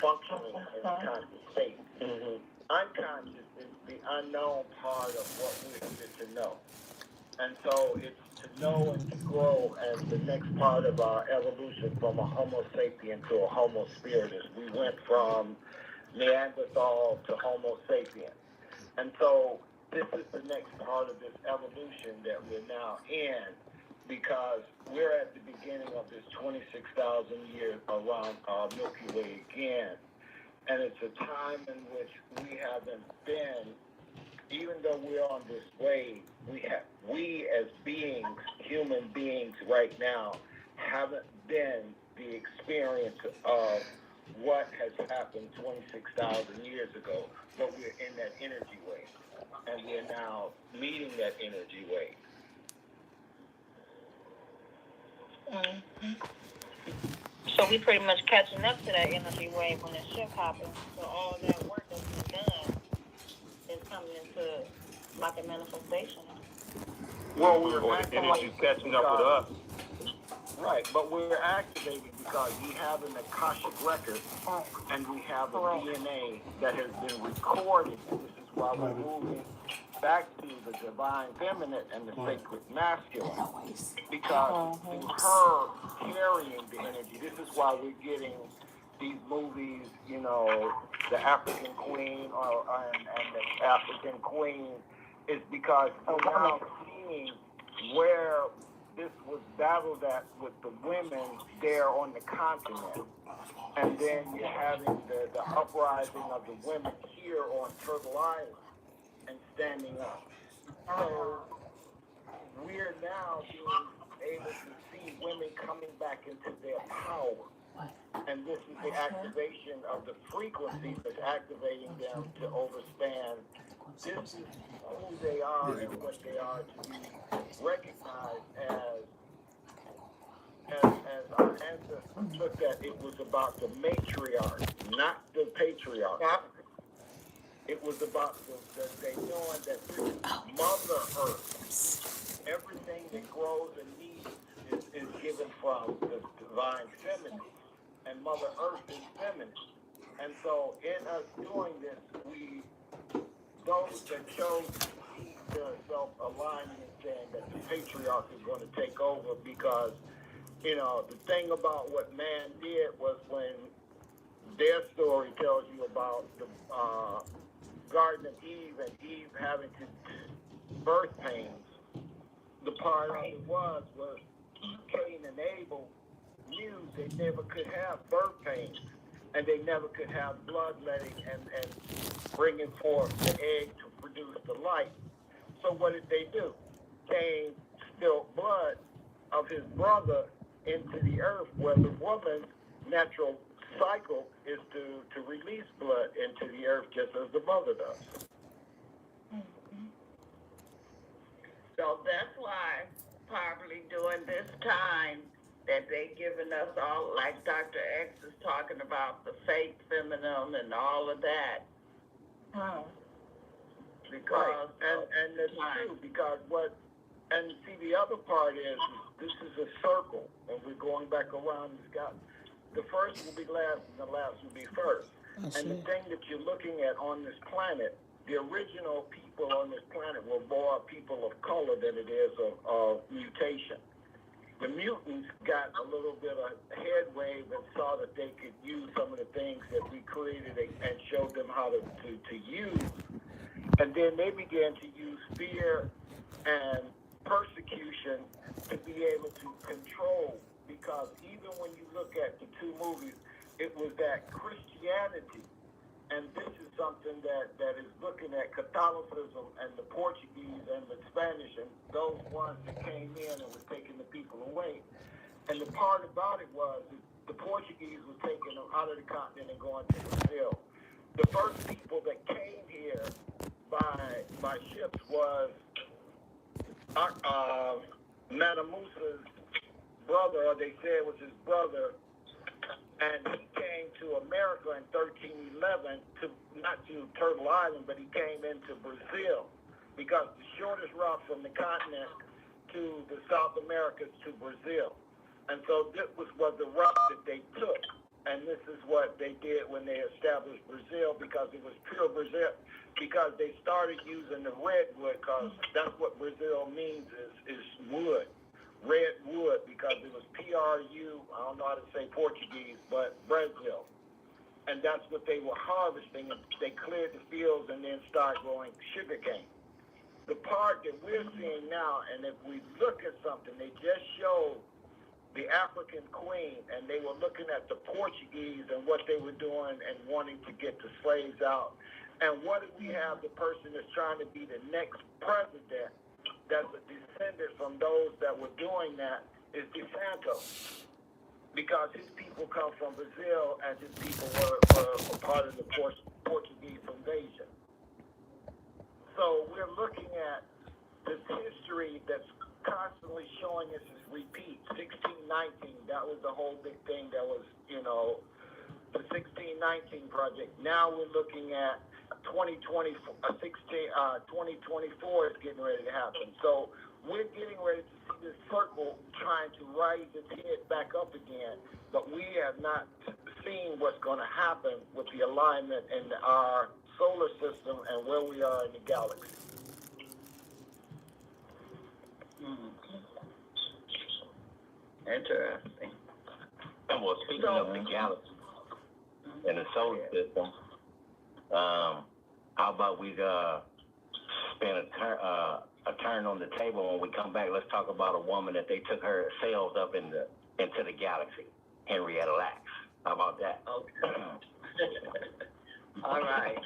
functioning in a conscious state. Unconscious is the unknown part of what we're here to know. And so it's to know and to grow as the next part of our evolution from a Homo sapien to a Homo spiritus. We went from Neanderthal to Homo sapien. And so this is the next part of this evolution that we're now in, because we're at the beginning of this 26,000 years around our Milky Way again. And it's a time in which we haven't been, even though we're on this wave, we as beings, human beings right now, haven't been the experience of what has happened 26,000 years ago, but we're in that energy wave, and we're now meeting that energy wave. So we pretty much catching up to that energy wave when the shift happens. So all that work that's been done is coming into like a manifestation. Well, or the energy's catching up with us. Right, but we're activated because we have an Akashic record, and we have a DNA that has been recorded. And this is why we're moving back to the divine feminine and the sacred masculine, because through her carrying the energy, this is why we're getting these movies, you know, the African Queen and the African Queen, is because we're now seeing where this was battled at with the women there on the continent. And then you're having the uprising of the women here on Turtle Island and standing up. So we're now being able to see women coming back into their power. And this is the activation of the frequency that's activating them to overstand this is who they are and what they are to be recognized as our ancestors looked at. It was about the matriarch, not the patriarch. It was about they knowing that this is Mother Earth. Everything that grows and needs is given from the divine feminine, and Mother Earth is feminine. And so in us doing this, those that chose to keep their self-aligning and saying that the patriarch is going to take over, because, you know, the thing about what man did was, when their story tells you about the Garden of Eve and Eve having to birth pains, the part of it was Cain and Abel knew they never could have birth pains, and they never could have bloodletting and bringing forth the egg to produce the light. So what did they do? Cain spilled blood of his brother into the earth, where the woman's natural cycle is to release blood into the earth, just as the mother does. So that's why probably during this time that they giving us all, like Dr. X is talking about, the fake feminine and all of that. Because and that's true, because and see, the other part is, this is a circle, and we're going back around. The first will be last, and the last will be first. And the thing that you're looking at on this planet, the original people on this planet were more people of color than it is of mutation. The mutants got a little bit of headway and saw that they could use some of the things that we created and showed them how to use. And then they began to use fear and persecution to be able to control, because even when you look at the two movies, it was that Christianity, and this is something that is looking at Catholicism and the Portuguese and the Spanish and those ones that came in and were taking the people away. And the part about it was the Portuguese were taking them out of the continent and going to Brazil. The first people that came here by ships was Matamusa's brother, or they said it was his brother, and he came to America in 1311, not to Turtle Island, but he came into Brazil, because the shortest route from the continent to the South America is to Brazil. And so this was the route that they took. And this is what they did when they established Brazil, because it was pure Brazil, because they started using the redwood, because that's what Brazil means is wood, red wood, because it was PRU, I don't know how to say Portuguese, but Brazil. And that's what they were harvesting, and they cleared the fields and then started growing sugarcane. The part that we're seeing now, and if we look at something, they just showed the African queen, and they were looking at the Portuguese and what they were doing and wanting to get the slaves out. And what do we have? The person that's trying to be the next president, that's a descendant from those that were doing that, is DeSanto, because his people come from Brazil, and his people were a part of the Portuguese invasion. So we're looking at this history that's constantly showing us this repeat. 1619, that was the whole big thing. That was, the 1619 project. Now we're looking at 2024 is getting ready to happen. So we're getting ready to see this circle trying to rise its head back up again, but we have not seen what's going to happen with the alignment in our solar system and where we are in the galaxy. Interesting. And well, speaking of the galaxy and the solar system, how about we spin a turn on the table? When we come back, let's talk about a woman that they took her cells up into the galaxy, Henrietta Lacks. How about that? Okay. All right.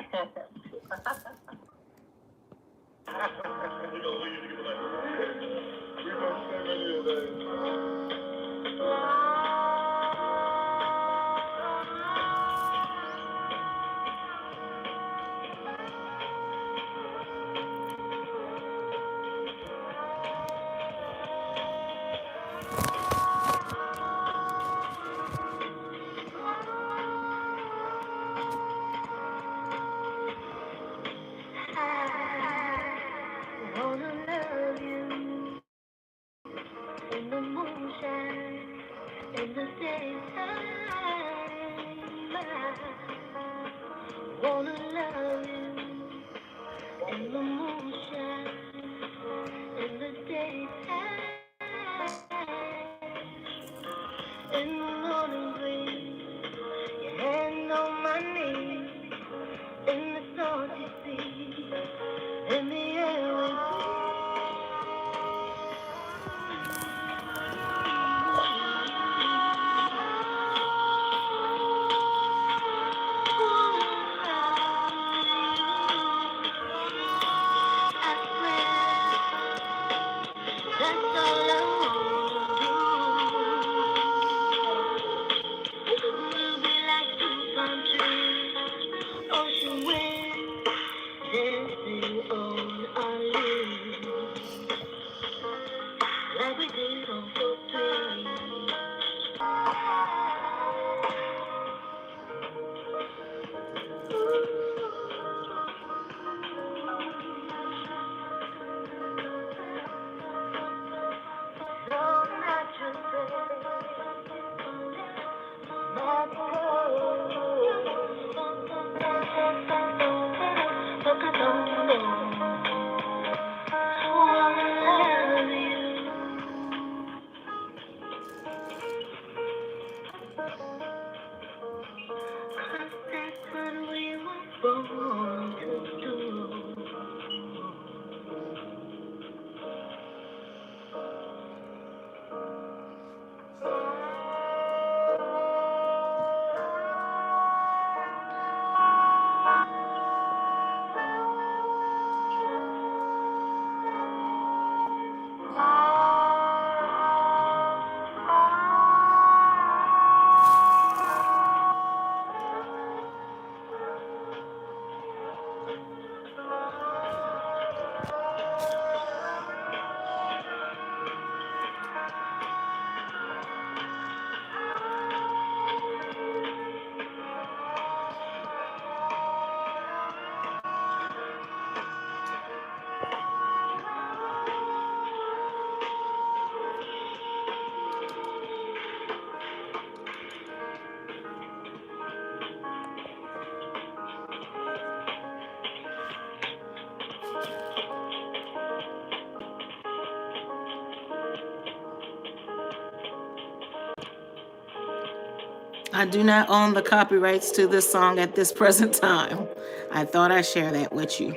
I do not own the copyrights to this song at this present time. I thought I'd share that with you.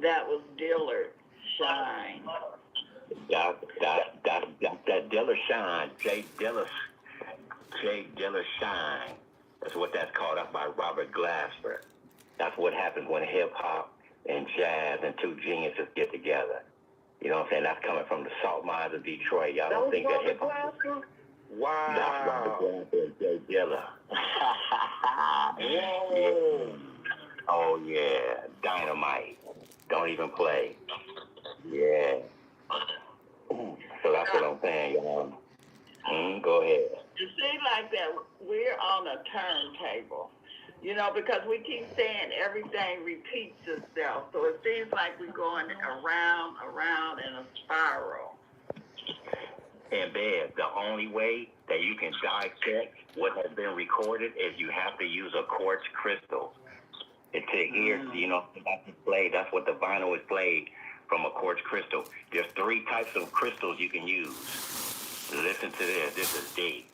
That was Dillard Shine. That Dilla Shine, Jay Dilla Shine. That's what that's called up by Robert Glasper. That's what happens when hip hop and jazz and two geniuses get together. You know what I'm saying? That's coming from the salt mines of Detroit. Y'all don't think that hip hop. Wow. That's Robert Glasper and Jay Dilla. Whoa. Oh yeah, dynamite. Don't even play. Yeah. So that's what I'm saying, y'all. Go ahead. It seems like that we're on a turntable, you know, because we keep saying everything repeats itself. So it seems like we're going around in a spiral. And Bev, the only way that you can dissect what has been recorded is you have to use a quartz crystal. To hear, you know, that's played. That's what the vinyl is played from a quartz crystal. There's 3 types of crystals you can use. Listen to this. This is deep.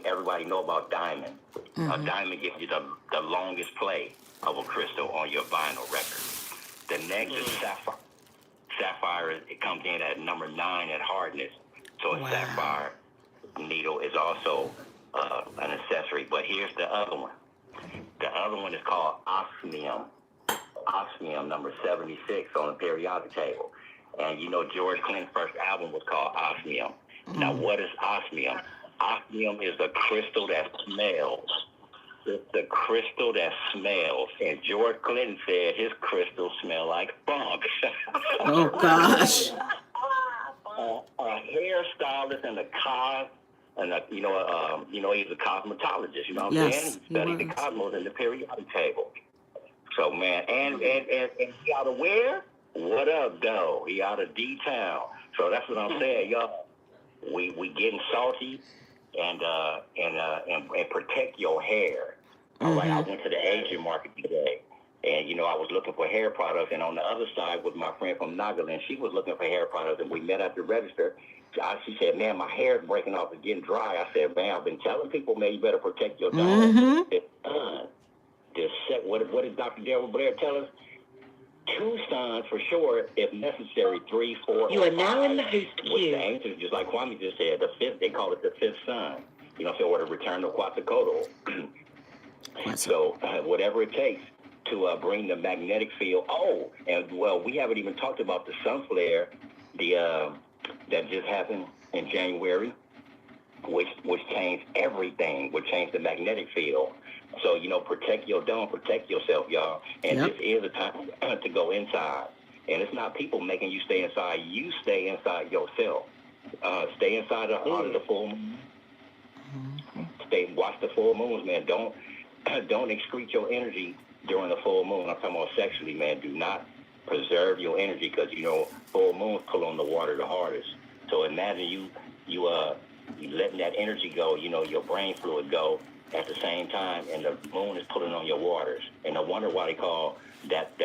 Everybody know about diamond. A diamond gives you the longest play of a crystal on your vinyl record. The next is sapphire. Sapphire, it comes in at number 9 at hardness. So a sapphire needle is also an accessory. But here's the other one. The other one is called osmium. Osmium, number 76 on the periodic table. And you know George Clinton's first album was called Osmium. Now what is osmium? Osmium is a crystal that smells. It's the crystal that smells. And George Clinton said his crystals smell like funk. Oh gosh. A hairstylist and a he's a cosmetologist, you know what I'm saying? He studied the cosmos in the periodic table. So man, and he out of where? What up, though? He out of D-Town. So that's what I'm saying, y'all. We getting salty and protect your hair. All right, I went to the Asian market today. And, you know, I was looking for hair products. And on the other side was my friend from Nagaland. She was looking for hair products. And we met at the register. She said, man, my hair is breaking off and getting dry. I said, man, I've been telling people, man, you better protect your dome. What did Dr. Darryl Blair tell us? 2 sons for sure, if necessary, 3, 4, You are now in the host which queue. the ancients, just like Kwame just said, the 5th, they call it the 5th son. You know, so or the return of Quetzalcoatl. So whatever it takes to bring the magnetic field. Oh, and well, we haven't even talked about the sun flare, that just happened in January, which changed everything, which changed the magnetic field. So, you know, protect your dome, protect yourself, y'all. And this is a time to go inside. And it's not people making you stay inside. You stay inside yourself. Stay inside out of the full moon. Watch the full moons, man. Don't excrete your energy during the full moon. I'm talking about sexually, man. Do not preserve your energy because, you know, full moons pull on the water the hardest. So imagine you letting that energy go, you know, your brain fluid go at the same time, and the moon is pulling on your waters. And I wonder why they call that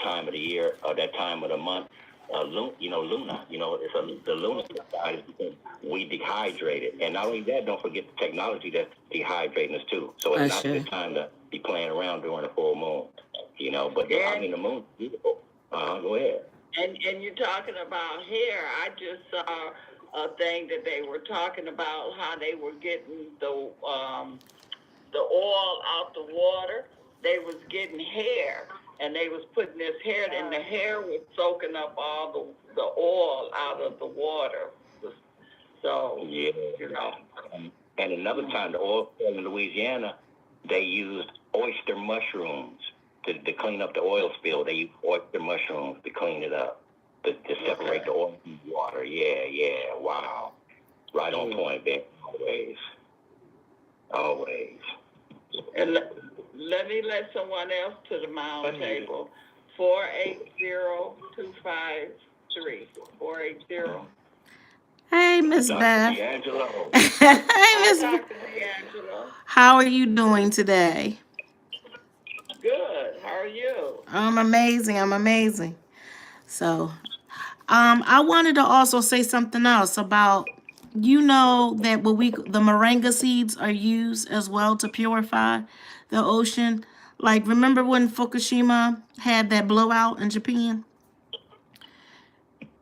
time of the year or that time of the month, Luna. You know, it's the lunar side is because we dehydrated. And not only that, don't forget the technology that's dehydrating us too. So it's not a good time to be playing around during the full moon. You know, but I mean the moon's beautiful. Go ahead. And you're talking about hair. I just saw a thing that they were talking about how they were getting the oil out the water. They was getting hair, and they was putting this hair, and the hair was soaking up all the oil out of the water. So yeah, you know. And another time, the oil field in Louisiana, they used oyster mushrooms to clean up the oil spill. They used oyster mushrooms to clean it up, to separate the oil from the water. Yeah, wow. Right on point, Ben. Always. And let me let someone else to the Mound Table. 480-253. 480. Hey, Miss Dr. Beth. D'Angelo. Hey, Hi, Miss. Dr. D'Angelo. How are you doing today? Good. How are you? I'm amazing. I'm amazing. So, I wanted to also say something else about, you know, that the moringa seeds are used as well to purify the ocean. Like, remember when Fukushima had that blowout in Japan?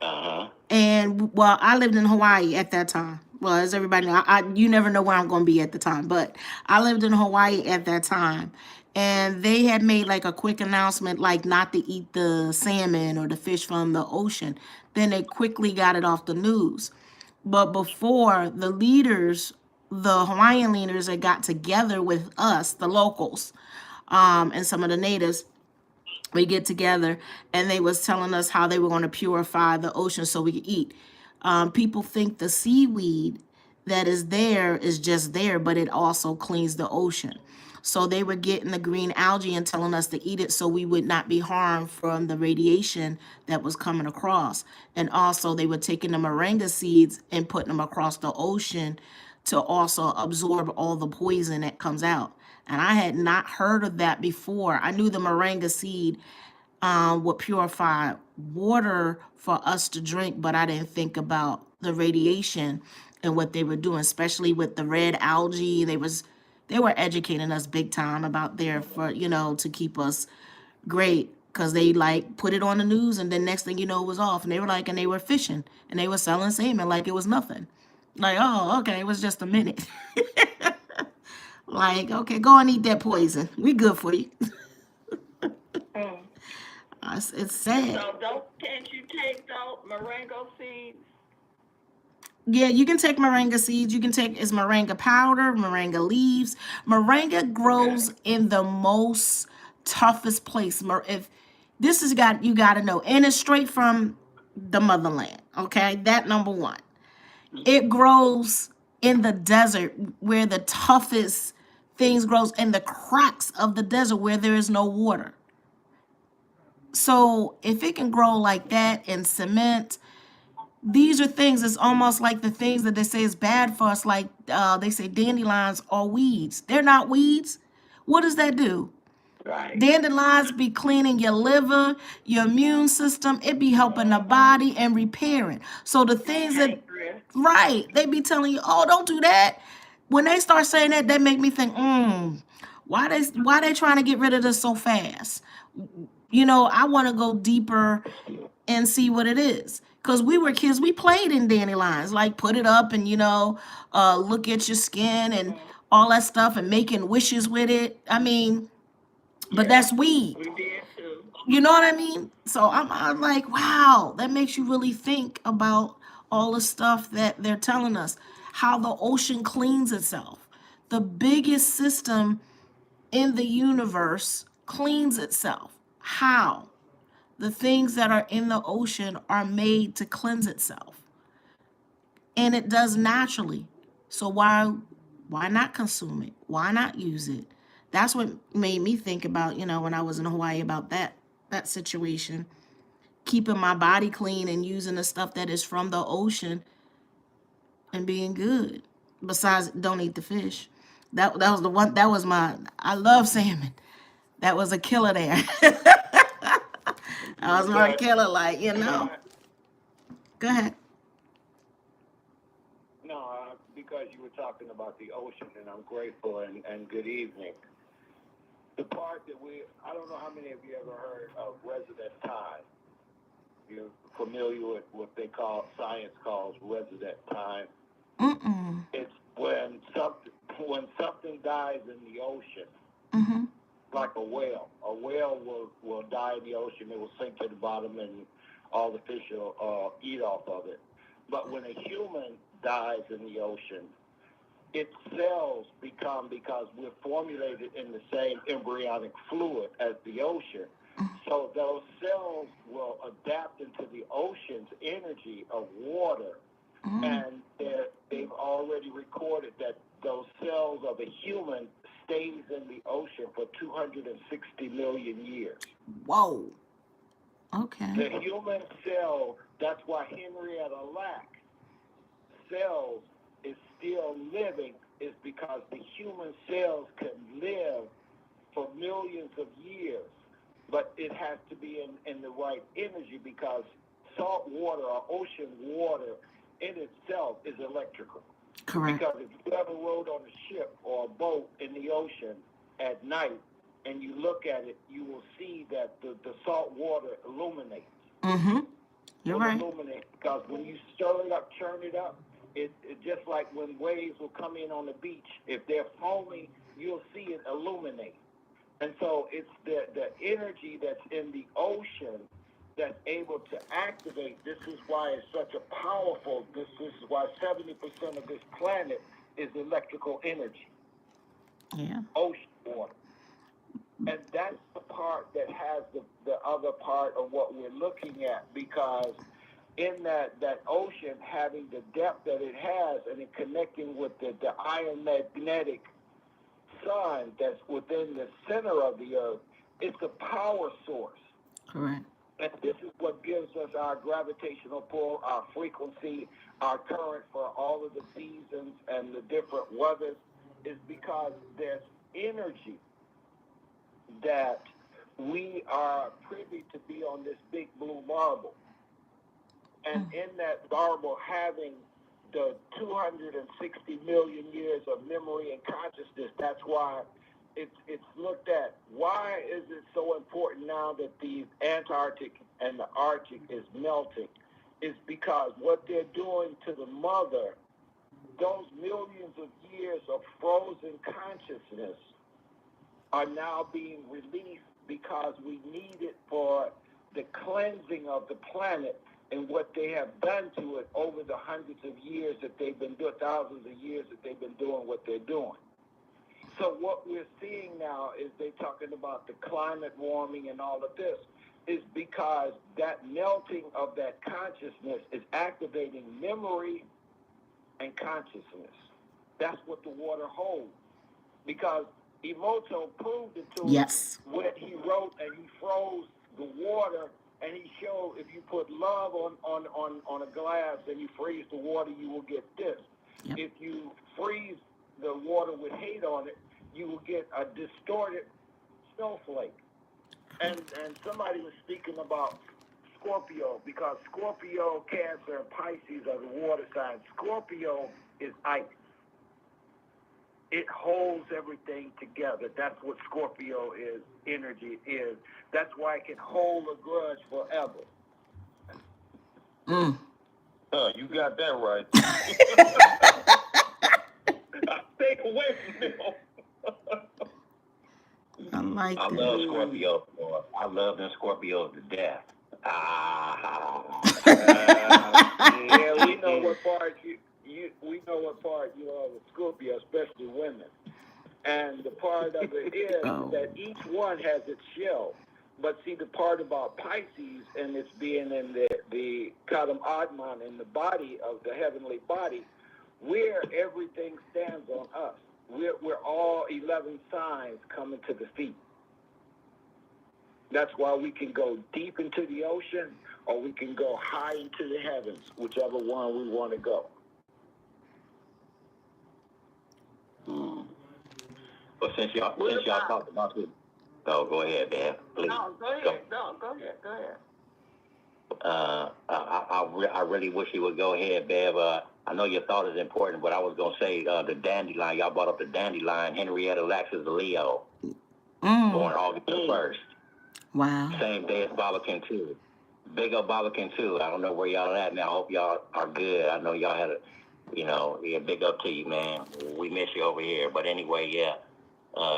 Uh-huh. And well, I lived in Hawaii at that time. Well, as everybody know, you never know where I'm going to be at the time, but I lived in Hawaii at that time, and they had made like a quick announcement, like not to eat the salmon or the fish from the ocean. Then they quickly got it off the news. But before, the Hawaiian leaders had got together with us, the locals, and some of the natives, we get together, and they was telling us how they were going to purify the ocean so we could eat. People think the seaweed that is there is just there, but it also cleans the ocean. So they were getting the green algae and telling us to eat it so we would not be harmed from the radiation that was coming across. And also they were taking the moringa seeds and putting them across the ocean to also absorb all the poison that comes out. And I had not heard of that before. I knew the moringa seed would purify water for us to drink, but I didn't think about the radiation and what they were doing, especially with the red algae. They were educating us big time about there for, to keep us great, because they like put it on the news, and then next thing you know it was off, and they were fishing and they were selling salmon like it was nothing. Like, oh, okay, it was just a minute. Like, okay, go and eat that poison. We good for you. Hmm. It's sad. So can't you take those moringa seeds? Yeah, you can take moringa seeds. You can take is moringa powder, moringa leaves. Moringa grows in the most toughest place. If this is got you got to know, and it's straight from the motherland. Okay, that number one. It grows in the desert where the toughest things grows in the cracks of the desert where there is no water. So if it can grow like that in cement, these are things, it's almost like the things that they say is bad for us, like they say dandelions are weeds. They're not weeds. What does that do? Right. Dandelions be cleaning your liver, your immune system. It be helping the body and repairing. So the things that, right, they be telling you, oh, don't do that. When they start saying that, that make me think, why they trying to get rid of this so fast? I want to go deeper and see what it is. Because we were kids, we played in dandelions, like put it up and, look at your skin and all that stuff and making wishes with it. I mean, but that's weed. We did too. You know what I mean? So I'm like, wow, that makes you really think about all the stuff that they're telling us, how the ocean cleans itself. The biggest system in the universe cleans itself. How? The things that are in the ocean are made to cleanse itself. And it does naturally. So why not consume it? Why not use it? That's what made me think about, when I was in Hawaii, about that situation. Keeping my body clean and using the stuff that is from the ocean and being good. Besides, don't eat the fish. That was the one, that was I love salmon. That was a killer there. I was my killer, like, Go ahead. No, because you were talking about the ocean, and I'm grateful, and good evening. The part that I don't know how many of you ever heard of resident time. You're familiar with what science calls resident time. Mm-mm. It's when something dies in the ocean, Mm-hmm. like a whale. A whale will die in the ocean. It will sink to the bottom, and all the fish will eat off of it. But when a human dies in the ocean, its cells because we're formulated in the same embryonic fluid as the ocean. So those cells will adapt into the ocean's energy of water. And they've already recorded that those cells of a human stays in the ocean for 260 million years. Whoa. Okay. The human cell, that's why Henrietta Lack cells is still living, is because the human cells can live for millions of years, but it has to be in the right energy, because salt water or ocean water in itself is electrical. Correct. Because if you ever rode on a ship or a boat in the ocean at night and you look at it, you will see that the salt water illuminates. Mm-hmm. You're right. Illuminate, because when you stir it up, churn it up, it just like when waves will come in on the beach, if they're foaming, you'll see it illuminate. And so it's the energy that's in the ocean that's able to activate. This is why it's such a powerful, this is why 70% of this planet is electrical energy. Yeah. Ocean water. And that's the part that has the other part of what we're looking at, because in that ocean, having the depth that it has and it connecting with the iron magnetic sun that's within the center of the earth, it's a power source. Correct. And this is what gives us our gravitational pull, our frequency, our current for all of the seasons and the different weathers, is because there's energy that we are privy to be on this big blue marble. And in that marble, having the 260 million years of memory and consciousness, that's why it's looked at. Why is it so important now that the Antarctic and the Arctic is melting? Is because what they're doing to the mother, those millions of years of frozen consciousness are now being released, because we need it for the cleansing of the planet and what they have done to it over the hundreds of years that they've been doing, thousands of years that they've been doing what they're doing. So what we're seeing now is they're talking about the climate warming and all of this, is because that melting of that consciousness is activating memory and consciousness. That's what the water holds. Because Emoto proved it to us when he wrote and he froze the water, and he showed if you put love on a glass and you freeze the water, you will get this. Yep. If you freeze the water with hate on it, you will get a distorted snowflake. And somebody was speaking about Scorpio, because Scorpio, Cancer, and Pisces are the water signs. Scorpio is ice. It holds everything together. That's what Scorpio is, energy is. That's why it can hold a grudge forever. You got that right. Take away from him. I like I that. love Scorpio. I love them Scorpios to death. Yeah, we know what part we know what part you are with Scorpio, especially women. And the part of it is that each one has its shell. But see, the part about Pisces and it's being in the Kadam Adman, in the body of the heavenly body, where everything stands on us. We're all 11 signs coming to the feet. That's why we can go deep into the ocean, or we can go high into the heavens, whichever one we want to go. But since y'all talked about this, go ahead, man. Please. No, go ahead. Go ahead. I really wish you would go ahead, Bev. I know your thought is important, but I was gonna say the dandelion. Y'all brought up the dandelion. Henrietta Lacks is a Leo, born August 1st. Wow. Same day as Babakin too. Big up Babakin too. I don't know where y'all at now. I hope y'all are good. I know y'all had a, big up to you, man. We miss you over here. But anyway, yeah.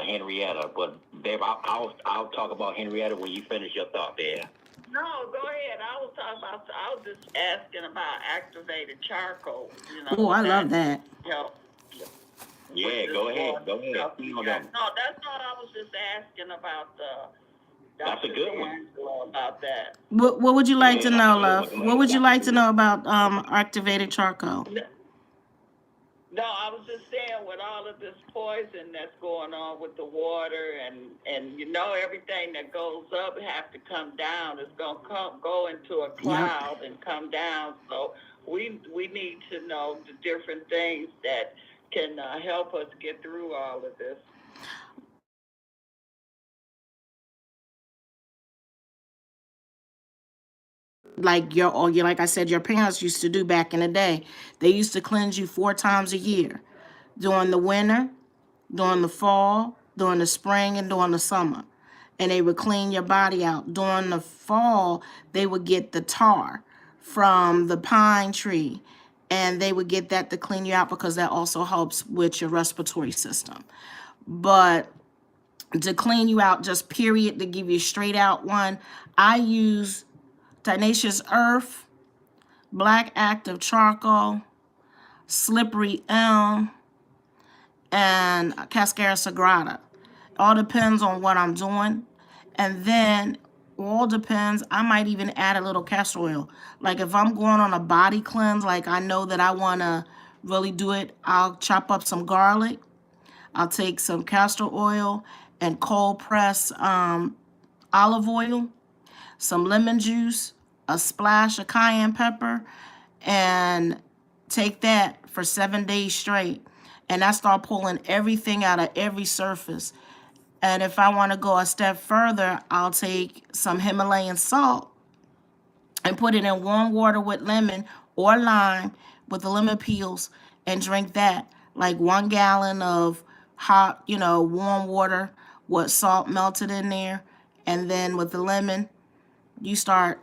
Henrietta, but Bev, I'll talk about Henrietta when you finish your thought there. No, go ahead. I was just asking about activated charcoal. Oh, I love that. Yeah, go ahead. No, that's all. I was just asking about That's a good one. About that. What would you like to know, love? What would you like to know about activated charcoal? No, I was just saying what all of this poison that's going on with the water, and everything that goes up have to come down. It's gonna go into a cloud and come down. So we need to know the different things that can help us get through all of this. Like like I said, your parents used to do back in the day. They used to cleanse you 4 times a year, during the winter, during the fall, during the spring, and during the summer. And they would clean your body out. During the fall, they would get the tar from the pine tree, and they would get that to clean you out because that also helps with your respiratory system. But to clean you out, just period, to give you a straight out one, I use Tenacious Earth, Black Active Charcoal, Slippery Elm, and Cascara Sagrada. All depends on what I'm doing. And then all depends, I might even add a little castor oil. Like if I'm going on a body cleanse, like I know that I want to really do it, I'll chop up some garlic. I'll take some castor oil and cold press olive oil, some lemon juice, a splash of cayenne pepper, and take that for 7 days straight. And I start pulling everything out of every surface. And if I want to go a step further, I'll take some Himalayan salt and put it in warm water with lemon or lime with the lemon peels and drink that. Like 1 gallon of hot, warm water with salt melted in there. And then with the lemon, start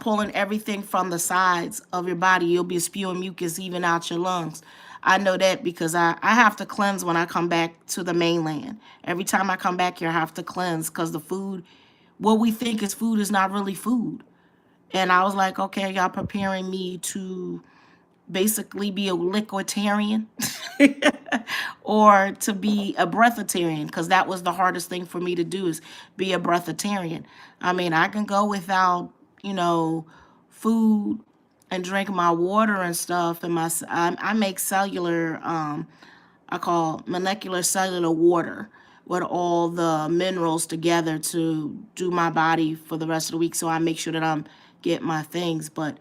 pulling everything from the sides of your body. You'll be spewing mucus even out your lungs. I know that because I have to cleanse when I come back to the mainland. Every time I come back here, I have to cleanse because the food, what we think is food, is not really food. And I was like, okay, y'all preparing me to basically be a liquiditarian or to be a breatharian, because that was the hardest thing for me to do, is be a breatharian. I mean, I can go without, food and drink my water and stuff. And I make cellular, I call molecular cellular water with all the minerals together to do my body for the rest of the week. So I make sure that I'm getting my things. But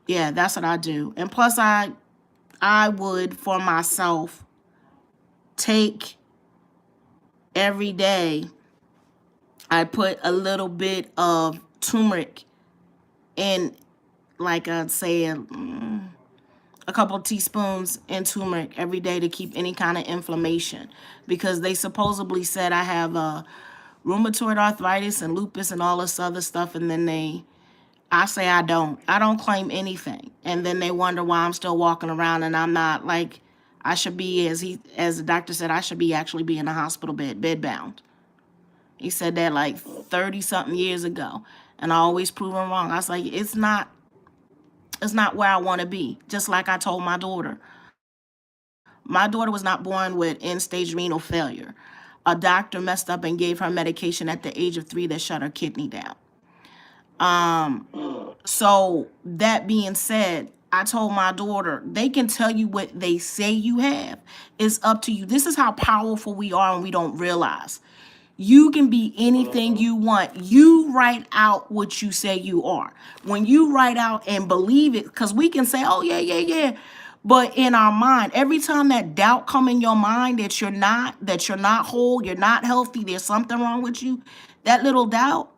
yeah, that's what I do. And plus I would, for myself, take every day, I put a little bit of turmeric in, like I'd say a couple of teaspoons in turmeric every day to keep any kind of inflammation, because they supposedly said I have rheumatoid arthritis and lupus and all this other stuff, and then I say I don't claim anything, and then they wonder why I'm still walking around and I'm not. Like, I should be, as the doctor said, I should be actually be in a hospital bed bound. He said that like 30 something years ago, and I always prove him wrong. I was like, it's not where I want to be. Just like I told my daughter. My daughter was not born with end-stage renal failure. A doctor messed up and gave her medication at the age of 3 that shut her kidney down. So that being said, I told my daughter, they can tell you what they say you have. It's up to you. This is how powerful we are, and we don't realize. You can be anything you want. You write out what you say you are. When you write out and believe it, because we can say, oh, yeah, yeah, yeah. But in our mind, every time that doubt come in your mind that you're not whole, you're not healthy, there's something wrong with you, that little doubt,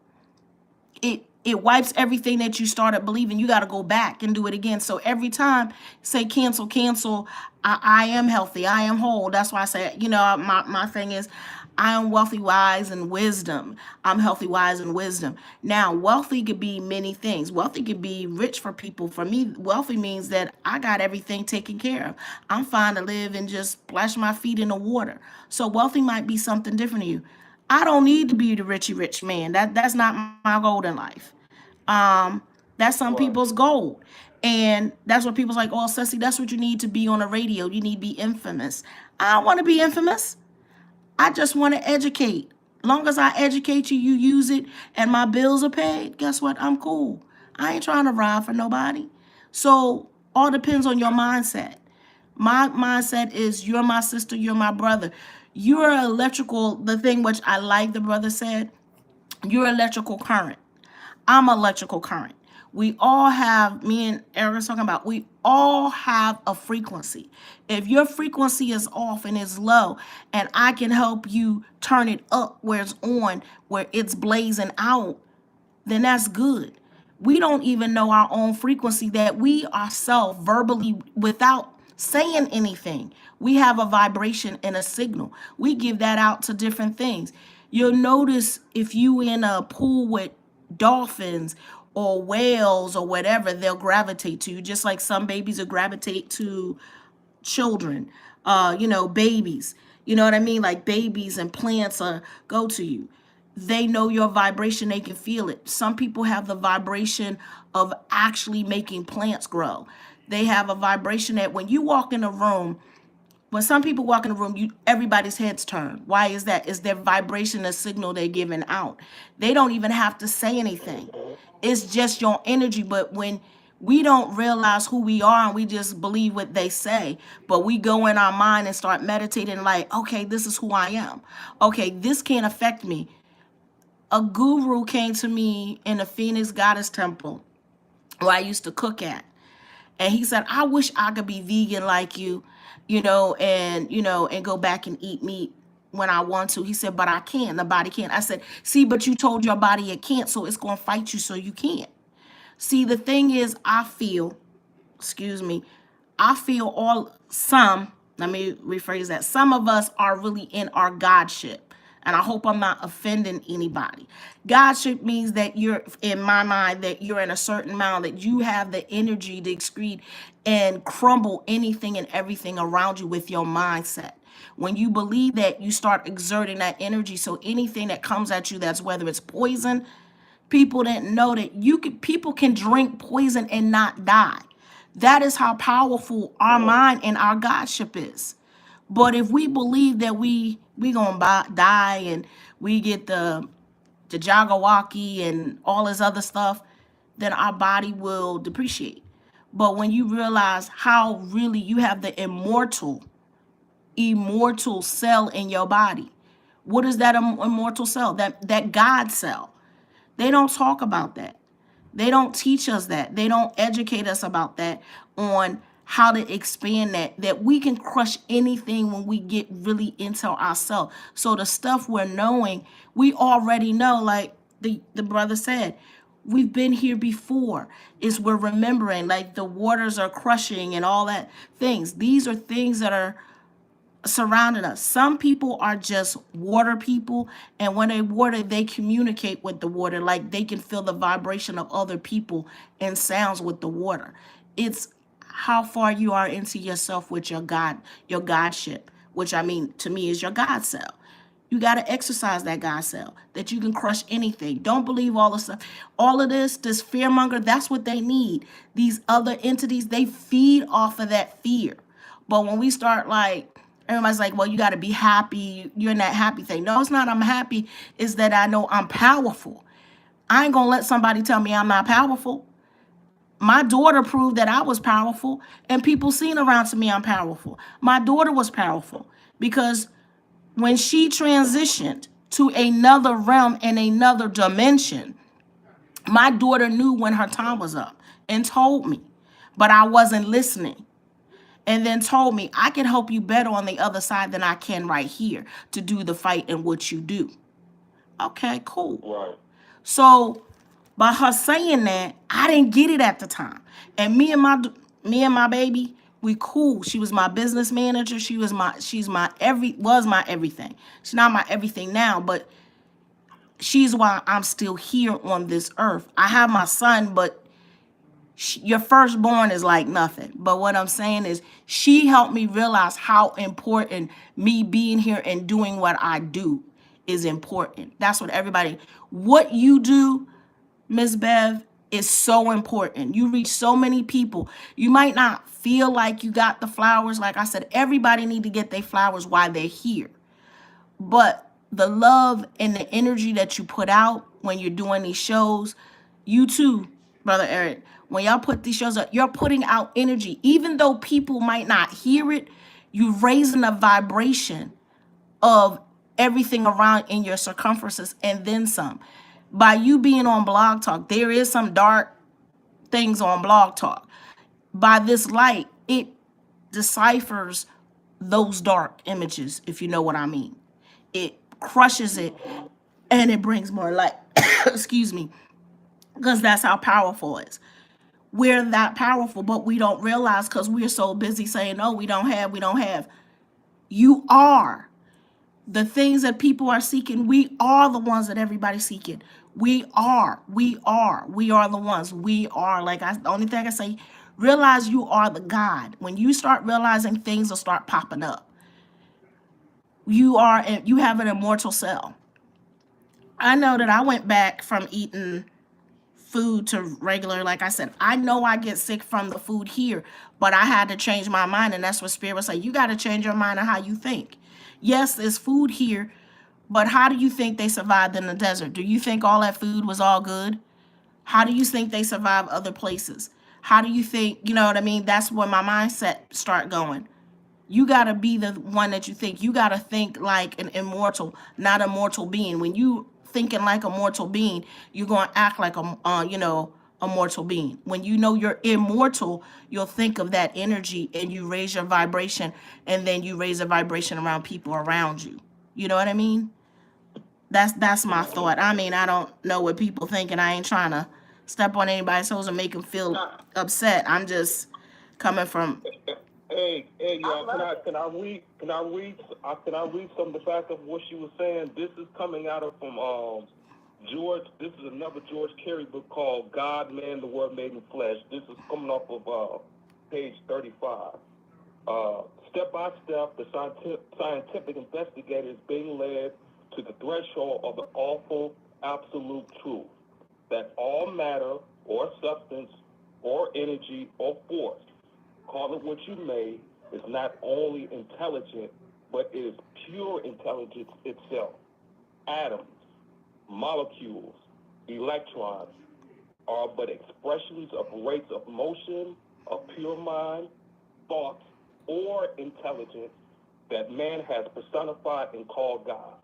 it wipes everything that you started believing. You got to go back and do it again. So every time, say cancel, I am healthy, I am whole. That's why I say, my thing is, I am wealthy, wise, and wisdom. I'm healthy, wise, and wisdom. Now, wealthy could be many things. Wealthy could be rich for people. For me, wealthy means that I got everything taken care of. I'm fine to live and just splash my feet in the water. So wealthy might be something different to you. I don't need to be the richy rich man. That's not my goal in life. That's some people's goal. And that's what people's like, oh, Ceci, that's what you need to be on the radio. You need to be infamous. I don't want to be infamous. I just want to educate. Long as I educate you, you use it, and my bills are paid, guess what? I'm cool. I ain't trying to rob for nobody. So all depends on your mindset. My mindset is you're my sister, you're my brother. You're electrical, the thing which I like the brother said, you're electrical current. I'm electrical current. We all have, me and Aaron's talking about, we all have a frequency. If your frequency is off and it's low, and I can help you turn it up where it's on, where it's blazing out, then that's good. We don't even know our own frequency that we ourselves verbally, without saying anything, we have a vibration and a signal. We give that out to different things. You'll notice if you in a pool with dolphins or whales or whatever, they'll gravitate to you, just like some babies will gravitate to children, babies. You know what I mean? Like babies and plants go to you. They know your vibration, they can feel it. Some people have the vibration of actually making plants grow. They have a vibration that when you walk in a room, when some people walk in the room, everybody's heads turn. Why is that? Is their vibration a signal they're giving out? They don't even have to say anything. It's just your energy. But when we don't realize who we are and we just believe what they say, but we go in our mind and start meditating like, okay, this is who I am. Okay, this can't affect me. A guru came to me in the Phoenix Goddess Temple where I used to cook at. And he said, I wish I could be vegan like you, and go back and eat meat when I want to. He said, but I can't. The body can't. I said, see, but you told your body it can't, so it's going to fight you so you can't. See, the thing is, excuse me, I feel let me rephrase that. Some of us are really in our Godship. And I hope I'm not offending anybody. Godship means that you're, in my mind, that you're in a certain amount, that you have the energy to excrete and crumble anything and everything around you with your mindset. When you believe that, you start exerting that energy. So anything that comes at you, that's whether it's poison, people didn't know that people can drink poison and not die. That is how powerful our mind and our Godship is. But if we believe that we gonna die and we get the Jagawaki and all this other stuff, then our body will depreciate. But when you realize how really you have the immortal cell in your body, what is that immortal cell? That God cell. They don't talk about that. They don't teach us that. They don't educate us about that, on how to expand that we can crush anything when we get really into ourselves. So the stuff we're knowing, we already know, like the brother said, we've been here before. Is we're remembering, like the waters are crushing and all that things. These are things that are surrounding us. Some people are just water people, and when they water, they communicate with the water, like they can feel the vibration of other people and sounds with the water. It's how far you are into yourself with your Godship, which I mean to me is your God cell. You got to exercise that God cell, that you can crush anything. Don't believe all the stuff. All of this fearmonger, that's what they need. These other entities, they feed off of that fear. But when we start, like, everybody's like, well, you got to be happy. You're in that happy thing. No, it's not I'm happy. It's that I know I'm powerful. I ain't going to let somebody tell me I'm not powerful. My daughter proved that I was powerful, and people seen around to me I'm powerful. My daughter was powerful because when she transitioned to another realm and another dimension, my daughter knew when her time was up and told me, but I wasn't listening. And then told me, I can help you better on the other side than I can right here to do the fight and what you do. Okay, cool. Right. So by her saying that, I didn't get it at the time. And me and my baby, we cool. She was my business manager. Was my everything. She's not my everything now, but she's why I'm still here on this earth. I have my son, but your firstborn is like nothing. But what I'm saying is she helped me realize how important me being here and doing what I do is important. That's what you do, Miss Bev, is so important. You reach so many people. You might not feel like you got the flowers. Like I said, everybody need to get their flowers while they're here. But the love and the energy that you put out when you're doing these shows, you too Brother Eric, when y'all put these shows up, you're putting out energy. Even though people might not hear it, you're raising a vibration of everything around in your circumferences and then some. By you being on Blog Talk, there is some dark things on Blog Talk. By this light, it deciphers those dark images, if you know what I mean. It crushes it and it brings more light. Excuse me. Because that's how powerful it is. We're that powerful, but we don't realize because we're so busy saying, oh, we don't have, we don't have. You are. The things that people are seeking, we are the ones that everybody's seeking. We are the ones. We are. The only thing I can say, realize you are the God. When you start realizing, things will start popping up. You have an immortal cell. I know that I went back from eating food to regular, like I said, I know I get sick from the food here, but I had to change my mind, and that's what Spirit was saying. You got to change your mind on how you think. Yes, there's food here, but how do you think they survived in the desert? Do you think all that food was all good? How do you think they survived other places? How do you think, you know what I mean? That's where my mindset start going. You got to be the one that you think. You got to think like an immortal, not a mortal being. When you thinking like a mortal being, you're going to act like a mortal being. When you know you're immortal, you'll think of that energy and you raise your vibration, and then you raise a vibration around people around you. You know what I mean? That's my thought. I mean, I don't know what people think, and I ain't trying to step on anybody's toes and make them feel upset. I'm just coming from. Hey, y'all! Can I read some of the back of what she was saying? This is coming out of from George. This is another George Carey book called God, Man, the Word Made in Flesh. This is coming off of page 35. Step by step, the scientific investigator is being led to the threshold of the awful absolute truth that all matter or substance or energy or force, call it what you may, is not only intelligent, but it is pure intelligence itself. Atoms, molecules, electrons are but expressions of rates of motion, of pure mind, thoughts, or intelligence that man has personified and called God.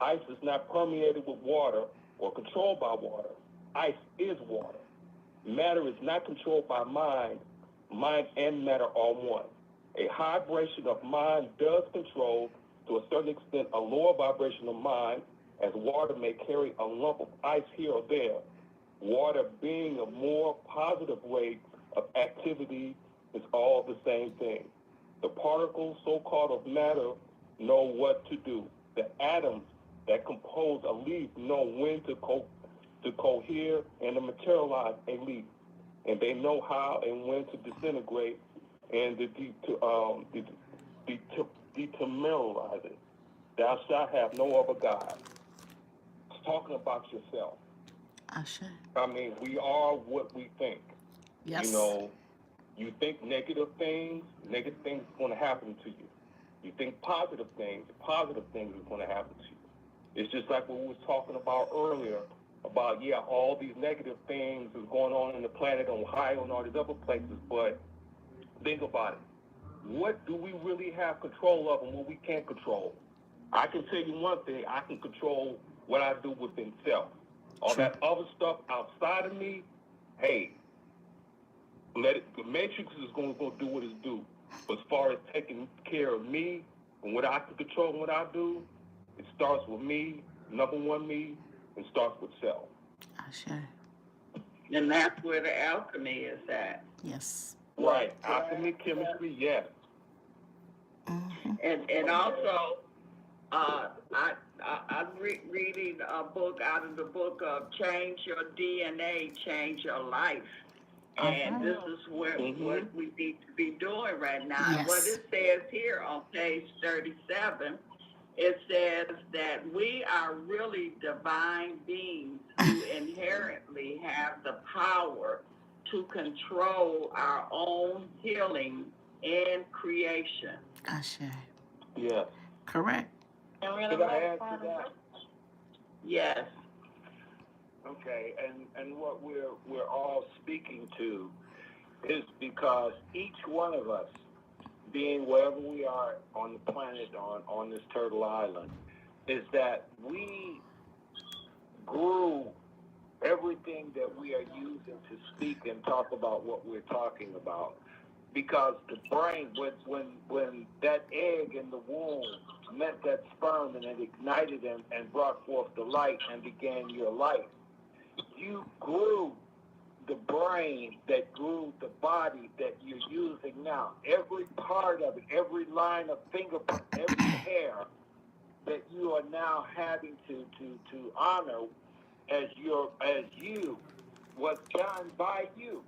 Ice is not permeated with water or controlled by water. Ice is water. Matter is not controlled by mind. Mind and matter are one. A high vibration of mind does control, to a certain extent, a lower vibration of mind, as water may carry a lump of ice here or there. Water being a more positive rate of activity is all the same thing. The particles, so-called of matter, know what to do. The atoms that compose a leaf know when to cohere and to materialize a leaf. And they know how and when to disintegrate and to demoralize it. Thou shalt have no other God. It's talking about yourself. I mean, we are what we think. Yes. You know, you think negative things are going to happen to you. You think positive things are going to happen to you. It's just like what we was talking about earlier about, all these negative things is going on in the planet, Ohio and all these other places, but think about it. What do we really have control of and what we can't control? I can tell you one thing, I can control what I do within self. All that other stuff outside of me, hey, the matrix is going to do what it's do. But as far as taking care of me and what I can control and what I do, it starts with me, number one me, and starts with self. And that's where the alchemy is at. Yes. Right. Alchemy, chemistry, yes. Mm-hmm. And also, I'm reading a book out of the book of Change Your DNA, Change Your Life. And this is what we need to be doing right now. Yes. And what it says here on page 37, it says that we are really divine beings who inherently have the power to control our own healing and creation. Ashe. Yes. Correct. Can I add to that? Yes. Okay, and what we're all speaking to is because each one of us, being wherever we are on the planet, on this Turtle Island, is that we grew everything that we are using to speak and talk about what we're talking about. Because the brain, when that egg in the womb met that sperm and it ignited and brought forth the light and began your life, you grew the brain that grew the body that you're using now. Every part of it, every line of fingerprint, every hair that you are now having to honor as you was done by you.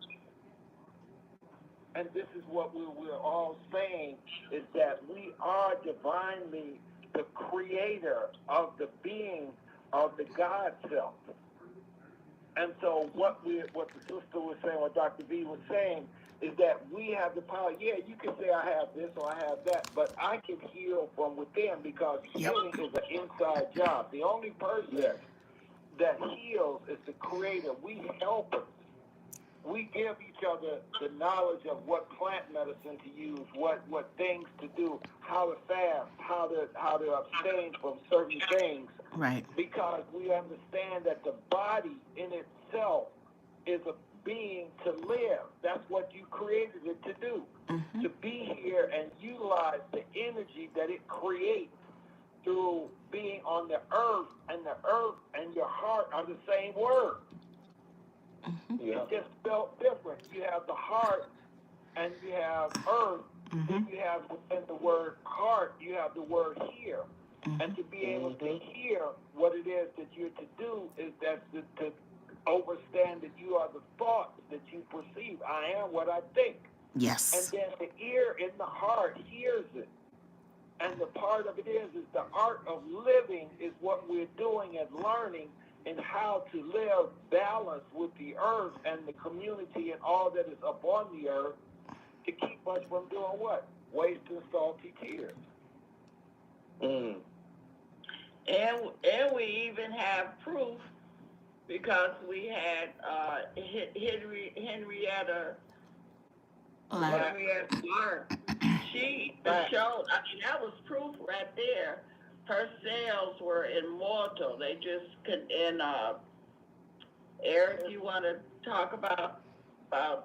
And this is what we're all saying, is that we are divinely the creator of the being of the God self. And so what the sister was saying, what Dr. V was saying, is that we have the power. Yeah, you can say I have this or I have that, but I can heal from within, because healing is an inside job. The only person that heals is the creator. We help us. We give each other the knowledge of what plant medicine to use, what things to do, how to fast, how to abstain from certain things. Right. Because we understand that the body in itself is a being to live. That's what you created it to do. Mm-hmm. To be here and utilize the energy that it creates through being on the earth, and the earth and your heart are the same word. Mm-hmm. Yeah. It's just spelled different. You have the heart and you have earth. Mm-hmm. Then you have within the word heart, you have the word hear. Mm-hmm. And to be able to hear what it is that you're to do is that to understand that you are the thoughts that you perceive. I am what I think. Yes. And then the ear in the heart hears it. And the part of it is the art of living is what we're doing and learning, and how to live balanced with the earth and the community and all that is upon the earth, to keep us from doing what? Wasting salty tears. And we even have proof, because we had Henrietta Clark. She showed, I mean, that was proof right there. Her cells were immortal. They just could. And Eric, you want to talk about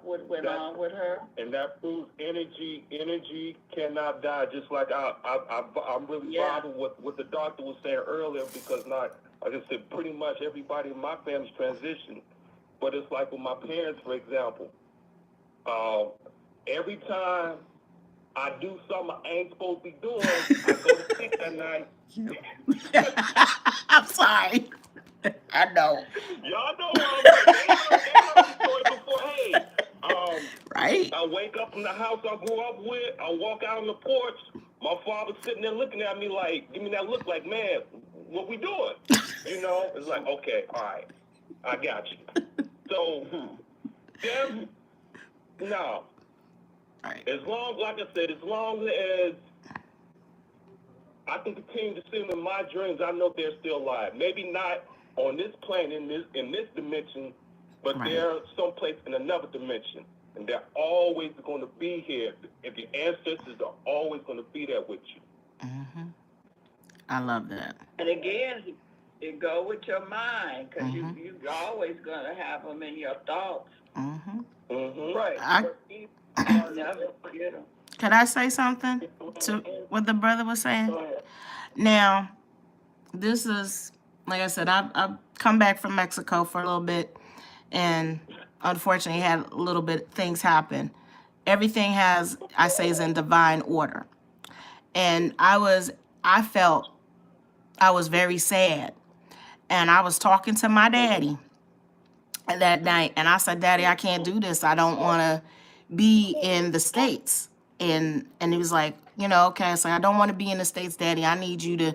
what went on with her? And that proves energy cannot die. Just like I'm really bothered with what the doctor was saying earlier, because like I said, pretty much everybody in my family's transitioned. But it's like with my parents, for example, every time I do something I ain't supposed to be doing, I go to sleep that night. I'm sorry. I know. Y'all know what I'm saying. They heard the story before. Hey, right? I wake up from the house I grew up with. I walk out on the porch. My father's sitting there looking at me like, give me that look like, man, what we doing? You know? It's like, okay, all right, I got you. So, them, no. Right. As long, like I said, as long as I can continue to see them in my dreams, I know they're still alive. Maybe not on this plane, in this dimension, but they're someplace in another dimension. And they're always going to be here. If your ancestors are always going to be there with you. Mm-hmm. I love that. And again, it go with your mind, because you always going to have them in your thoughts. Mm-hmm. Mm-hmm. Right. Never forget them. Could I say something to what the brother was saying? Now, this is, like I said, I've come back from Mexico for a little bit, and unfortunately had a little bit things happen. Everything has, I say, is in divine order. And I felt I was very sad. And I was talking to my daddy that night, and I said, Daddy, I can't do this. I don't want to be in the States. And he was like, okay. So I don't want to be in the States, Daddy. I need you to,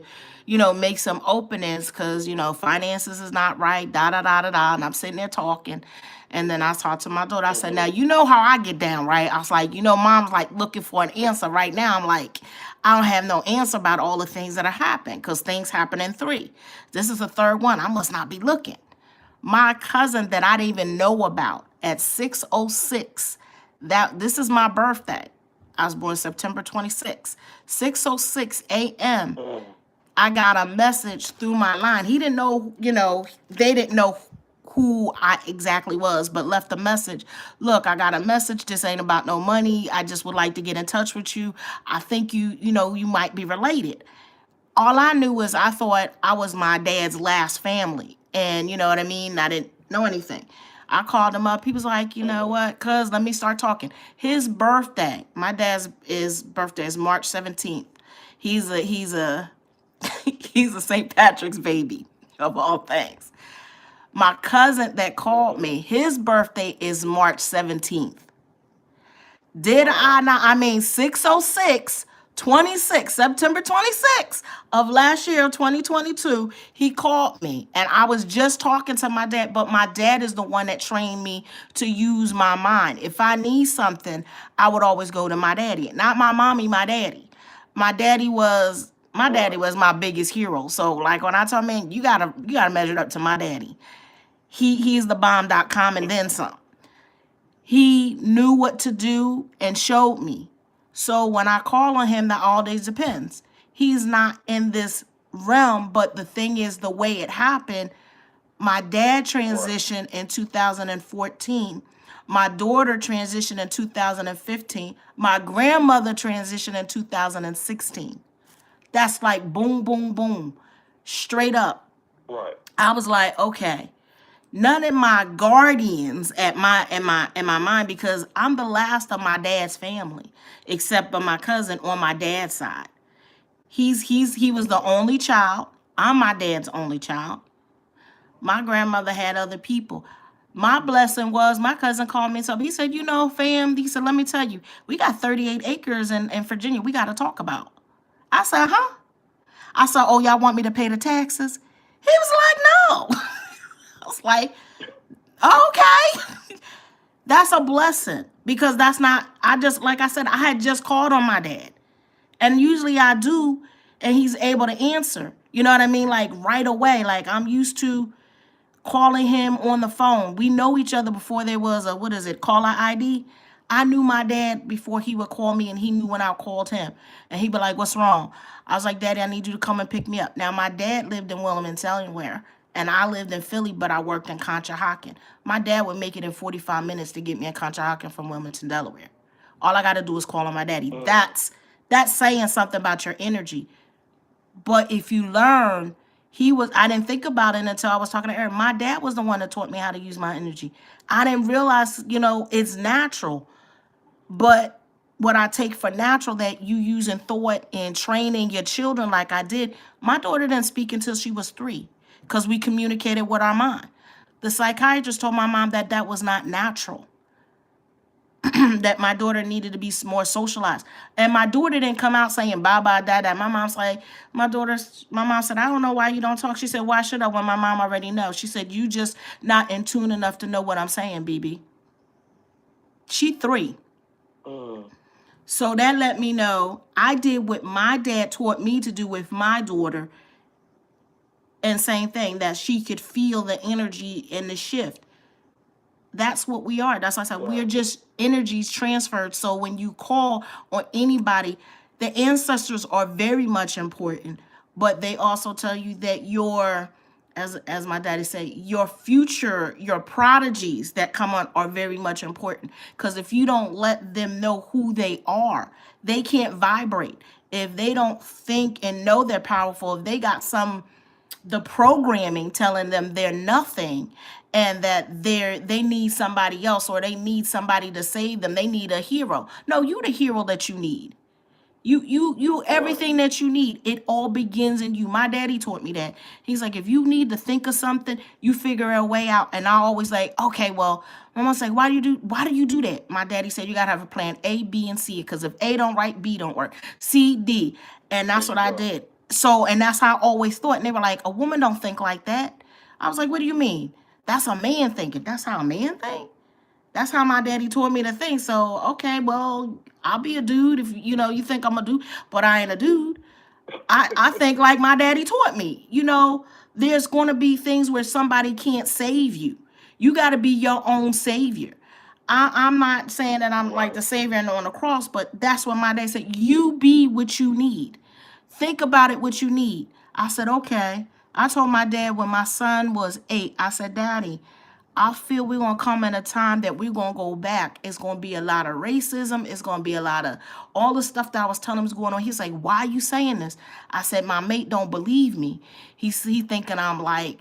make some openings, because, finances is not right, da, da, da, da, da. And I'm sitting there talking. And then I talked to my daughter. I said, now, you know how I get down, right? I was like, Mom's like looking for an answer right now. I'm like, I don't have no answer about all the things that are happening, because things happen in 3. This is the 3rd one. I must not be looking. My cousin that I didn't even know about at 6:06, this is my birthday. I was born September 26th. 6:06 a.m. I got a message through my line. He didn't know, they didn't know who I exactly was, but left a message. Look, I got a message. This ain't about no money. I just would like to get in touch with you. I think you might be related. All I knew was I thought I was my dad's last family. And you know what I mean? I didn't know anything. I called him up. He was like, you know what, cuz, let me start talking. His birthday, my dad's birthday is March 17th. He's a he's a St. Patrick's baby of all things. My cousin that called me, his birthday is March 17th. Did I not? I mean, 6:06, 26, September 26th of last year, 2022, he called me. And I was just talking to my dad, but my dad is the one that trained me to use my mind. If I need something, I would always go to my daddy. Not my mommy, my daddy. My daddy was my biggest hero. So like when I tell him, you gotta measure up to my daddy. He's the bomb.com and then some. He knew what to do and showed me. So when I call on him, that all days depends. He's not in this realm, but the thing is, the way it happened, my dad transitioned in 2014. My daughter transitioned in 2015. My grandmother transitioned in 2016. That's like boom, boom, boom, straight up. Right. I was like, okay. None of my guardians in my mind, because I'm the last of my dad's family, except for my cousin on my dad's side. He was the only child. I'm my dad's only child. My grandmother had other people. My blessing was my cousin called me. So he said, fam, he said, let me tell you, we got 38 acres in Virginia we got to talk about. I said, huh? I said, oh, y'all want me to pay the taxes? He was like, no. I was like, okay. That's a blessing, because that's not, like I said, I had just called on my dad. And usually I do, and he's able to answer. You know what I mean? Like right away. Like I'm used to calling him on the phone. We know each other before there was caller ID. I knew my dad before he would call me, and he knew when I called him. And he'd be like, what's wrong? I was like, Daddy, I need you to come and pick me up. Now, my dad lived in Wilmington, anywhere, and I lived in Philly, but I worked in Conshohocken. My dad would make it in 45 minutes to get me in Conshohocken from Wilmington, Delaware. All I got to do is call on my daddy. That's saying something about your energy. But if you learn, I didn't think about it until I was talking to Eric. My dad was the one that taught me how to use my energy. I didn't realize, it's natural. But what I take for natural, that you use in thought and training your children like I did, my daughter didn't speak until she was 3, because we communicated with our mind. The psychiatrist told my mom that was not natural. That my daughter needed to be more socialized. And my daughter didn't come out saying bye bye dad. My mom's like, my mom said, I don't know why you don't talk. She said, why should I, when my mom already knows? She said, you just not in tune enough to know what I'm saying, BB. She 3. So that let me know I did what my dad taught me to do with my daughter. And same thing, that she could feel the energy in the shift. That's what we are. That's why I said we are just energies transferred. So when you call on anybody, the ancestors are very much important, but they also tell you that as my daddy say, your future, your prodigies that come on are very much important. Because if you don't let them know who they are, they can't vibrate. If they don't think and know they're powerful, if they got the programming telling them they're nothing, and that they need somebody else, or they need somebody to save them, they need a hero. No, you the hero that you need. You everything that you need, it all begins in you. My daddy taught me that. He's like, if you need to think of something, you figure a way out. And I always like, okay, well, my mom's like, why do you do that? My daddy said you gotta have a plan A, B, and C, because if A don't work, B don't work, C, D. And that's what I did. So, and that's how I always thought. And they were like, a woman don't think like that. I was like, what do you mean? That's a man thinking. That's how a man think? That's how my daddy taught me to think. So, okay, well, I'll be a dude if, you think I'm a dude, but I ain't a dude. I think like my daddy taught me, There's going to be things where somebody can't save you. You got to be your own savior. I'm not saying that I'm like the savior and on the cross, but that's what my dad said. You be what you need. Think about it, what you need. I said, okay. I told my dad when my son was 8, I said, Daddy, I feel we're going to come in a time that we're going to go back. It's going to be a lot of racism. It's going to be a lot of all the stuff that I was telling him is going on. He's like, why are you saying this? I said, my mate don't believe me. He thinking I'm like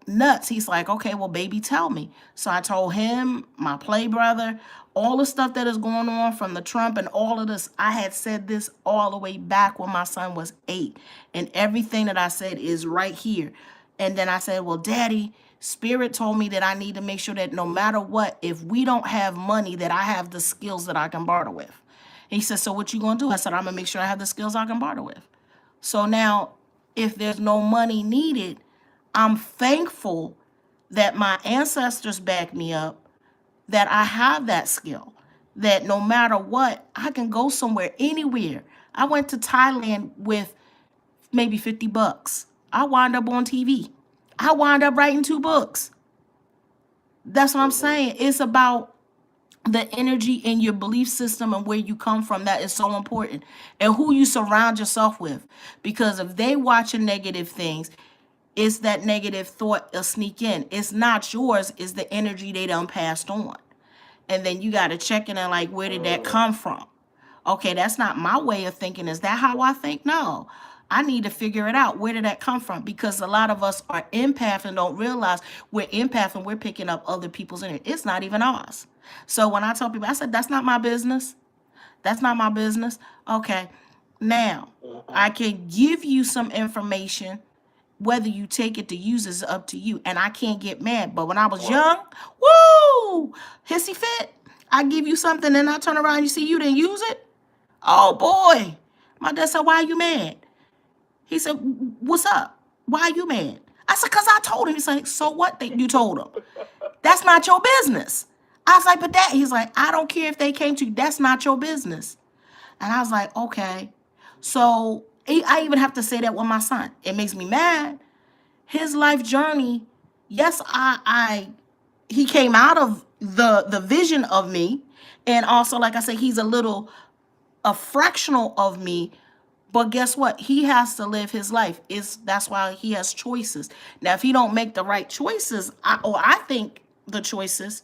nuts. He's like, okay, well, baby, tell me. So I told him, my play brother, all the stuff that is going on from the Trump and all of this. I had said this all the way back when my son was 8. And everything that I said is right here. And then I said, well, Daddy, Spirit told me that I need to make sure that no matter what, if we don't have money, that I have the skills that I can barter with. And he said, so what you going to do? I said, I'm going to make sure I have the skills I can barter with. So now, if there's no money needed, I'm thankful that my ancestors back me up, that I have that skill, that no matter what, I can go somewhere, anywhere. I went to Thailand with maybe $50. I wound up on TV. I wound up writing 2 books. That's what I'm saying. It's about the energy in your belief system and where you come from. That is so important. And who you surround yourself with. Because if they watching negative things, it's that negative thought will sneak in. It's not yours, it's the energy they done passed on. And then you got to check in and like, where did that come from? Okay, that's not my way of thinking. Is that how I think? No. I need to figure it out. Where did that come from? Because a lot of us are empath and don't realize we're empath and we're picking up other people's energy. It's not even ours. So when I tell people, I said, that's not my business. That's not my business. Okay. Now, I can give you some information. Whether you take it to use is up to you. And I can't get mad. But when I was young, woo, hissy fit. I give you something and I turn around and you see you didn't use it. Oh boy. My dad said, why are you mad? He said, what's up? Why are you mad? I said, because I told him. He's like, so what that you told him? That's not your business. I was like, but Dad, he's like, I don't care if they came to you. That's not your business. And I was like, okay. So I even have to say that with my son. It makes me mad. His life journey, yes, he came out of the vision of me. And also, like I said, he's a fractional of me. But guess what? He has to live his life. That's why he has choices. Now, if he don't make the right choices, I think the choices,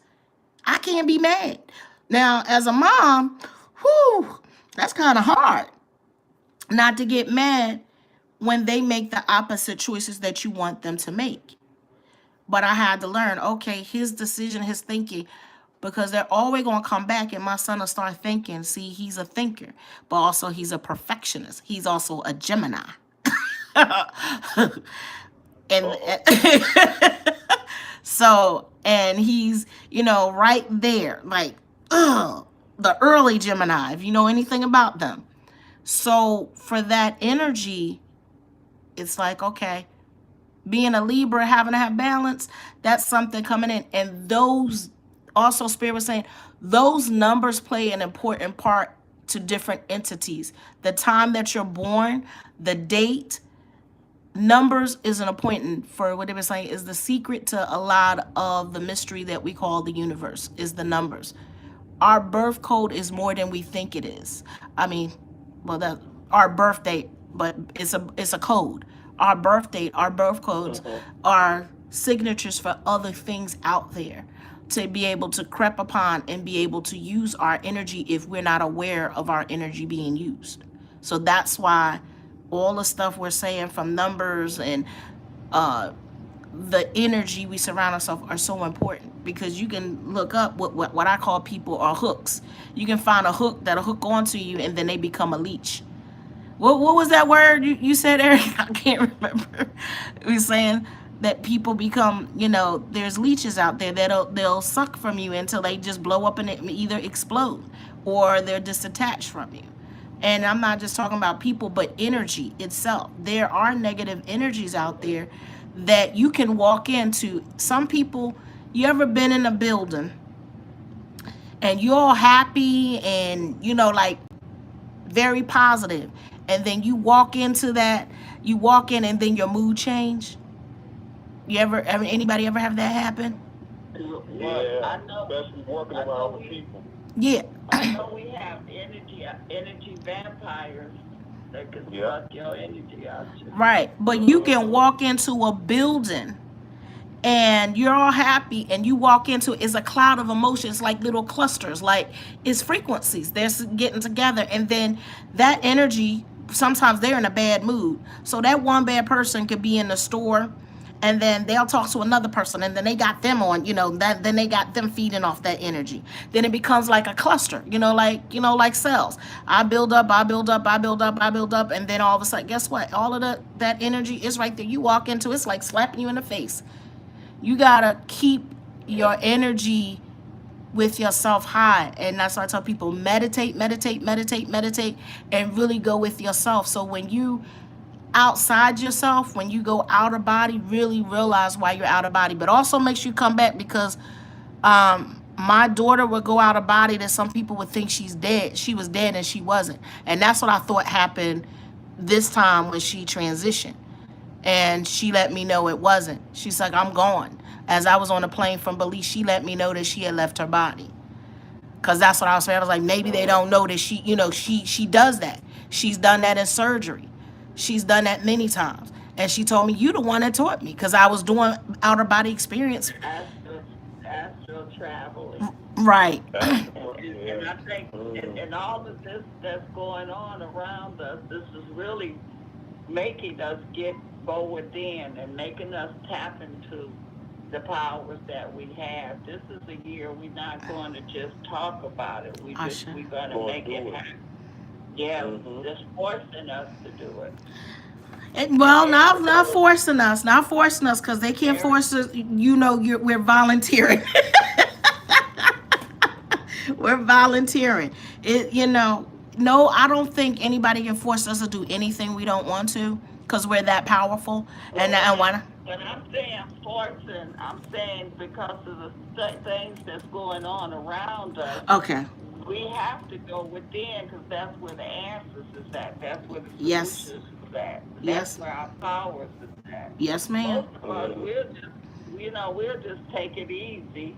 I can't be mad. Now, as a mom, that's kind of hard not to get mad when they make the opposite choices that you want them to make. But I had to learn, okay, his decision, his thinking, because they're always going to come back and my son will start thinking. See, he's a thinker, but also he's a perfectionist. He's also a Gemini. and so, and he's, right there, like, the early Gemini, if you know anything about them. So for that energy, it's like, okay, being a Libra, having to have balance, that's something coming in. And those, also Spirit was saying, those numbers play an important part to different entities. The time that you're born, the date, numbers is an appointment for what they were saying is the secret to a lot of the mystery that we call the universe, is the numbers. Our birth code is more than we think it is. I mean, well, that our birth date, but it's a code. Our birth date, our birth codes are signatures for other things out there to be able to creep upon and be able to use our energy if we're not aware of our energy being used. So that's why all the stuff we're saying from numbers and the energy we surround ourselves are so important, because you can look up what I call people are hooks. You can find a hook that'll hook onto you and then they become a leech. What was that word you said, Eric? I can't remember. We were saying that people become, there's leeches out there they'll suck from you until they just blow up and either explode or they're disattached from you. And I'm not just talking about people, but energy itself. There are negative energies out there that you can walk into. Some people, you ever been in a building and you're all happy and, like very positive, and then you walk in and then your mood change? Anybody ever have that happen? Yeah, especially working around with people. Yeah. I know we have energy vampires that can suck your energy out. Right. But you can walk into a building and you're all happy and you walk into it, it's a cloud of emotions, like little clusters, like it's frequencies, they're getting together, and then that energy, sometimes they're in a bad mood, so that one bad person could be in the store and then they'll talk to another person and then they got them on, that then they got them feeding off that energy, then it becomes like a cluster, like cells. I build up, and then all of a sudden, guess what, all of that energy is right there. You walk into it's like slapping you in the face. You gotta keep your energy with yourself high. And that's why I tell people, meditate, meditate, meditate, meditate, and really go with yourself. So when you outside yourself, when you go out of body, really realize why you're out of body. But also makes you come back, because my daughter would go out of body that some people would think she's dead. She was dead and she wasn't. And that's what I thought happened this time when she transitioned. And she let me know it wasn't. She's like, I'm gone. As I was on a plane from Belize, she let me know that she had left her body. Because that's what I was saying. I was like, maybe they don't know that she does that. She's done that in surgery. She's done that many times. And she told me, you the one that taught me, because I was doing outer body experience. Astral traveling. Right. And I think, and all of this that's going on around us, this is really making us go within and making us tap into the powers that we have. This is a year we're not going to just talk about it. We're going to make it happen. Yeah, just forcing us to do it. Well, not forcing us, because they can't force us. We're volunteering. We're volunteering. No, I don't think anybody can force us to do anything we don't want to, because we're that powerful. And why? When I'm saying forcing, I'm saying because of the things that's going on around us. Okay. We have to go within, because that's where the answers is at. That's where the solutions is at. That's where our powers is at. Yes, ma'am. Most of us, we'll just take it easy.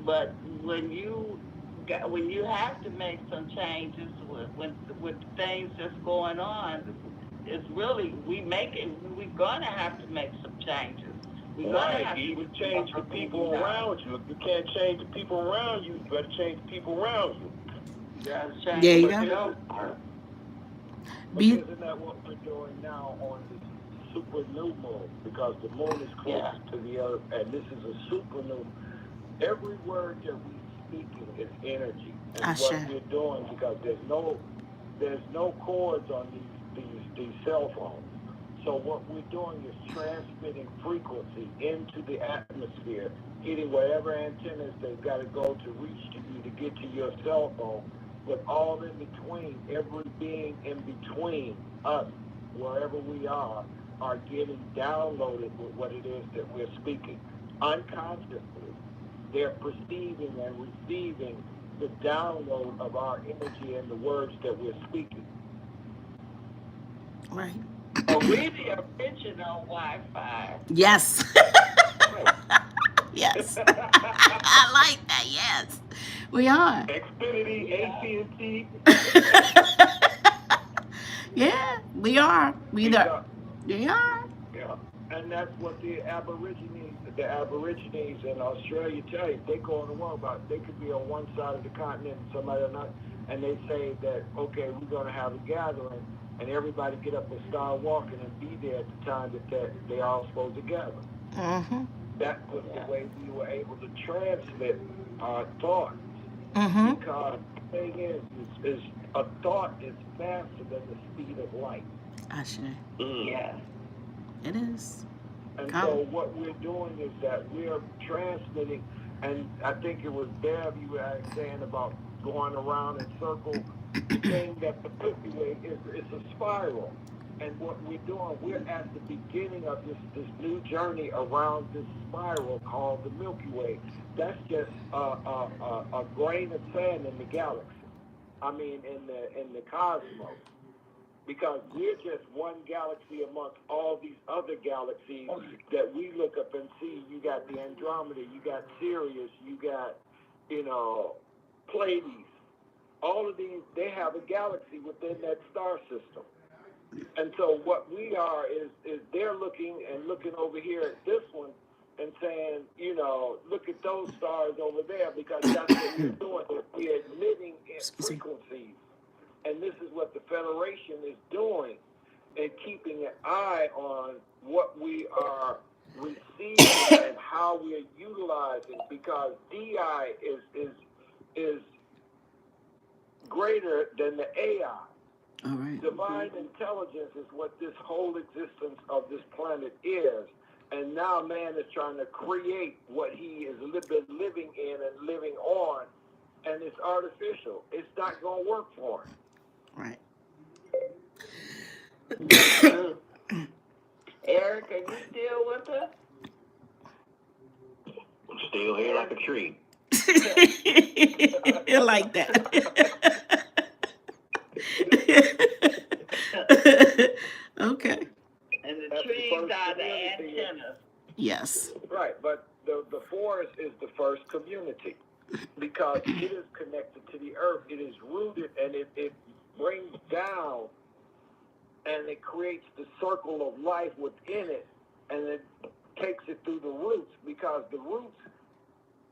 But when you have to make some changes with things that's going on, it's really we're gonna have to make some changes. We're gonna have to change the people around you. If you can't change the people around you, you better change the people around you. There you go. Isn't that what we're doing now on the super new moon? Because the moon is close to the earth, and this is a super new. Every word that we're speaking is energy, and what we're doing, because there's no cords on these cell phones. So what we're doing is transmitting frequency into the atmosphere, hitting whatever antennas they've got to go to reach to you to get to your cell phone. But all in between, every being in between us, wherever we are getting downloaded with what it is that we're speaking. Unconsciously, they're perceiving and receiving the download of our energy and the words that we're speaking. Right. Well, we're the original Wi-Fi. Yes. Yes. I like that. Yes, we are. Xfinity, AT&T. Yeah, we are. We are. Yeah, and that's what the Aborigines in Australia tell you. They go on the world about. They could be on one side of the continent and somebody on another, and they say that okay, we're going to have a gathering, and everybody get up and start walking and be there at the time that they all supposed to gather. Mm-hmm. That was the way we were able to transmit our thoughts. Mm-hmm. Because the thing is a thought is faster than the speed of light. I see. Yeah. It is. And so what we're doing is that we're transmitting, and I think it was Bev you were saying about going around in circles, saying that the Milky Way is a spiral. And what we're doing, we're at the beginning of this new journey around this spiral called the Milky Way. That's just a grain of sand in the galaxy. I mean, in the cosmos. because we're just one galaxy amongst all these other galaxies that we look up and see. You got the Andromeda, you got Sirius, you got, Pleiades. All of these, they have a galaxy within that star system. And so what we are is they're looking over here at this one and saying, look at those stars over there, because that's what we're doing. We're emitting frequencies. And this is what the Federation is doing, and keeping an eye on what we are receiving and how we are utilizing, because DI is greater than the AI. All right. Divine intelligence is what this whole existence of this planet is. And now man is trying to create what he is been living in and living on, and it's artificial. It's not going to work for him. Right. Eric, are you still with us? I'm still here like a tree. You like that. Okay. And the That's the trees first are the community. antennas. Yes. Right, but the forest is the first community, because it is connected to the earth. It is rooted, and it brings down, and it creates the circle of life within it, and it takes it through the roots, because the roots,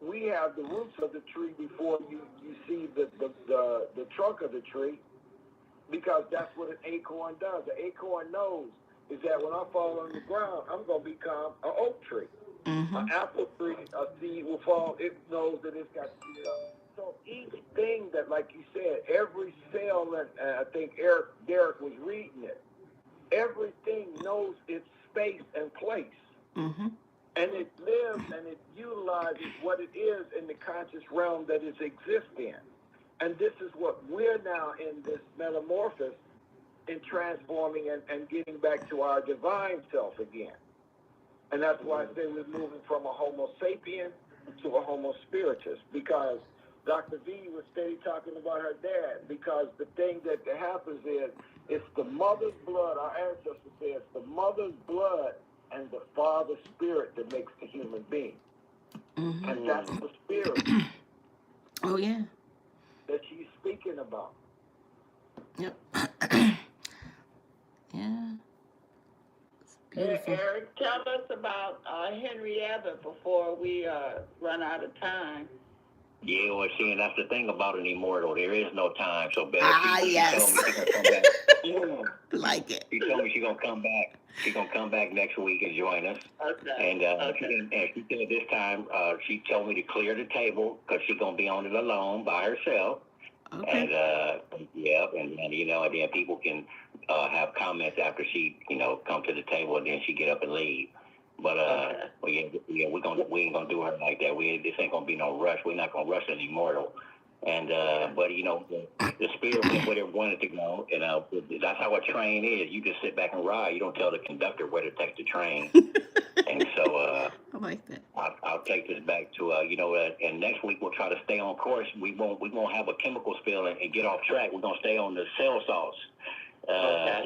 we have the roots of the tree before you see the trunk of the tree, because that's what an acorn does. The acorn knows is that when I fall on the ground, I'm going to become an oak tree. Mm-hmm. An apple tree, a seed will fall. It knows that it's got seed up. So each thing that, like you said, every cell, and I think Derek was reading it, everything knows its space and place. Mm-hmm. And it lives and it utilizes what it is in the conscious realm that it exists in. And this is what we're now in this metamorphosis, in transforming and getting back to our divine self again. And that's why I say we're moving from a Homo sapien to a Homo spiritus, because Dr. V was steady talking about her dad, because the thing that happens is it's the mother's blood. Our ancestors say it's the mother's blood and the father's spirit that makes the human being. Mm-hmm. And that's the spirit Oh, yeah. that she's speaking about. Yep. Yeah. It's Hey, beautiful. Eric, tell us about Henrietta before we run out of time. Yeah, well, see, and that's the thing about an immortal. There is no time. So, Bev, she Yes. told me she's going to come back. Like it. She told me she's going to come back. She's going to come back next week and join us. Okay. And she said this time, she told me to clear the table because she's going to be on it alone by herself. Okay. And, and then people can have comments after she, come to the table, and then she get up and leave. But we ain't gonna do her like that. This ain't gonna be no rush. We're not gonna rush an immortal. And but the spirit went where it wanted to go, and that's how a train is. You just sit back and ride. You don't tell the conductor where to take the train. And so I like that. I'll take this back to and next week we'll try to stay on course. We won't have a chemical spill and get off track. We're gonna stay on the cell salts. A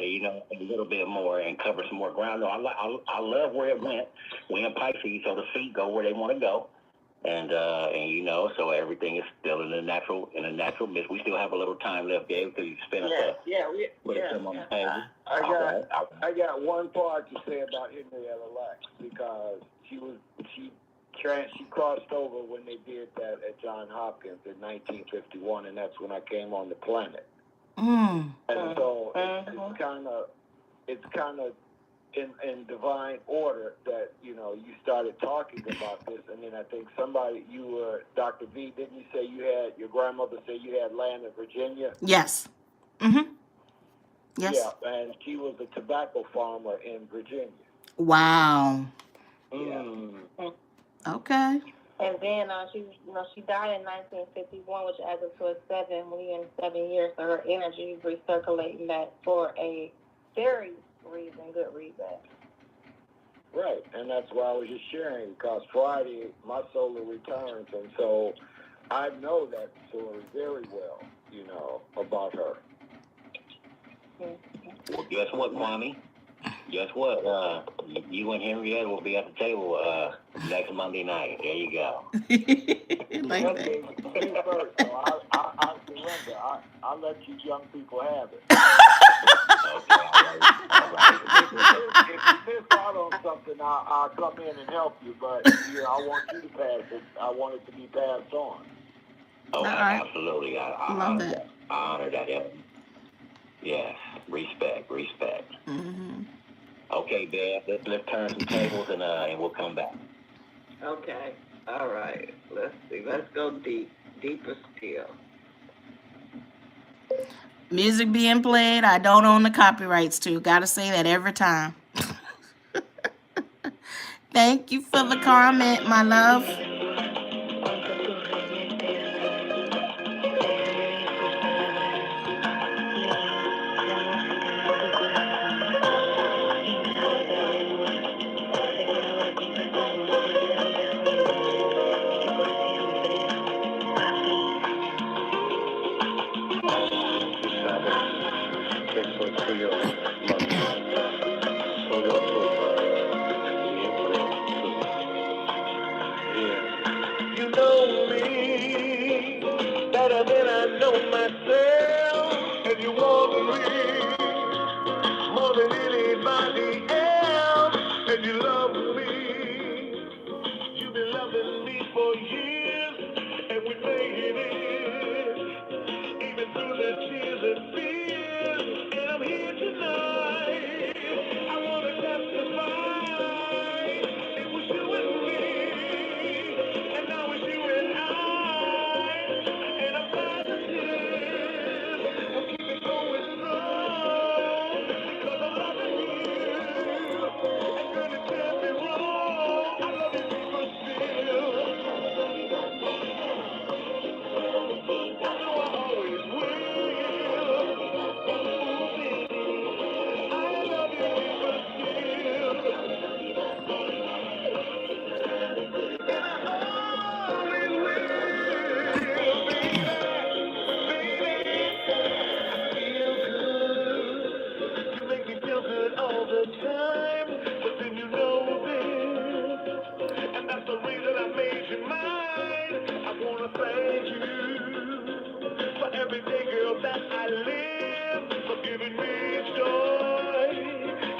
little bit more and cover some more ground. No, I love where it went. We're in Pisces, so the feet go where they want to go, and so everything is still in the natural midst. We still have a little time left, Gabe, because you spent put it on the table. I got one part to say about Henrietta Lacks, because she crossed over when they did that at Johns Hopkins in 1951, and that's when I came on the planet. Mm. And so it's kind of in divine order that you started talking about this, and then I think Dr. V, didn't you say your grandmother said you had land in Virginia? Yes. Mm-hmm. Yes. Yeah, and she was a tobacco farmer in Virginia. Wow. Yeah. Okay. And then she died in 1951, which adds up to a 7 years. So her energy is recirculating back for a very good reason. Right, and that's why I was just sharing, because Friday my solar returns, and so I know that story very well, about her. Mm-hmm. Well, guess what, Kwame? Guess what? You and Henrietta will be at the table next Monday night. There you go. Like that. Me first, so I surrender. I'll let you young people have it. Okay, all right. If you miss out on something, I'll come in and help you. But I want you to pass it. I want it to be passed on. Oh, right. absolutely. I Love honor that. I honor that. Yes, respect. Mm-hmm. Okay, Dad, let's turn some tables and we'll come back. Okay. All right. Let's see. Let's go deeper still. Music being played, I don't own the copyrights to. Gotta say that every time. Thank you for the comment, my love. You know me better than I know myself, and you want me more than anybody else, and you love me. You've been loving me for years, and we made it, even through the tears and fears. And I'm here tonight. I wanna testify. It was you and me, and now it's you and I. And I'm positive we'll keep it going strong, 'cause I'm loving you. And girl, it can't be wrong. I love you deeper still. I know I always will. I love you deeper still. Always will, feel good. You make me feel good all the time. But then you know this, and that's the reason I made you mine. I wanna thank you for every day, girl, that I live, for giving me joy.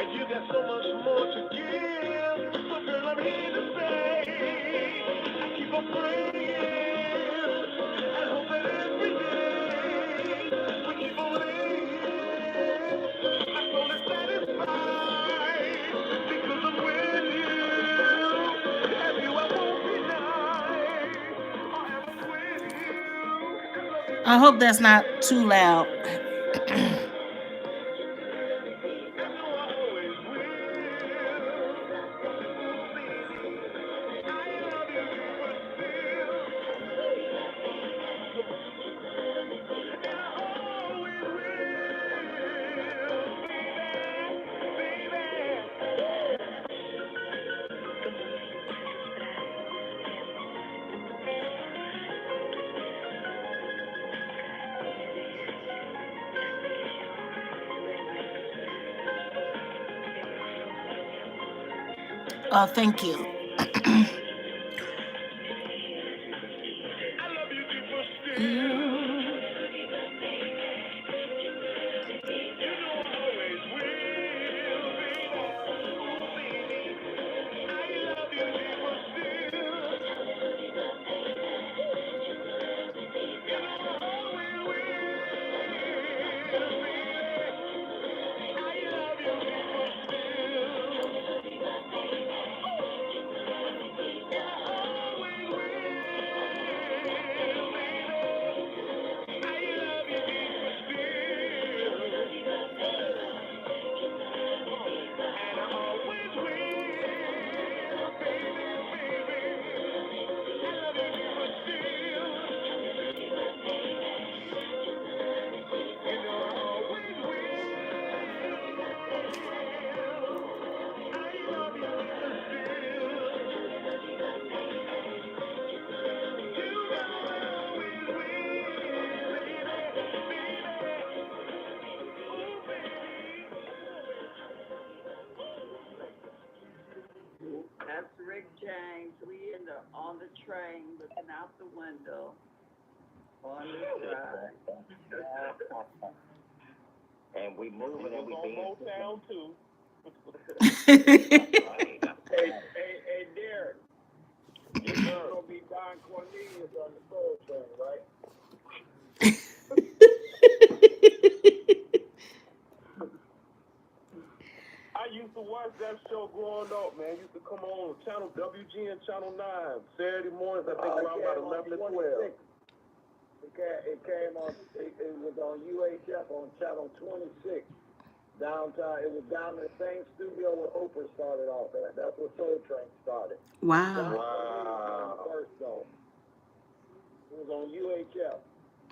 And you got so much more to give. So girl, I'm here to say, I keep on praying and hope that every day we keep on living. My soul is satisfied because I'm with you. And you I won't deny. I am with you. I hope that's not too loud. Oh, thank you. out the window on the drive. And we moving and we being. Motown too. Hey, Derek. You're gonna be Don Cornelius on the Soul Train, right? I used to watch that show growing up, man. Used to come on channel WGN Channel 9 Saturday mornings. I think around about 11 to 12. It came on. It was on UHF on channel 26 downtown. It was down in the same studio where Oprah started off at. That's where Soul Train started. Wow. Wow. First though, it was on UHF.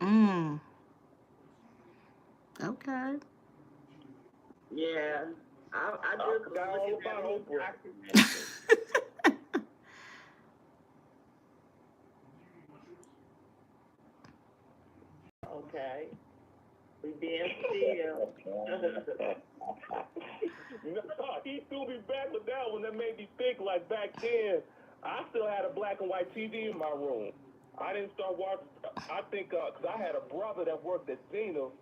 Mm. Okay. Yeah. I just forgot all looking about at his Oprah. documentary. Okay. We being still. No, he threw me back with that one. That made me think like back then, I still had a black and white TV in my room. I didn't start watching, I think, because I had a brother that worked at Zenith,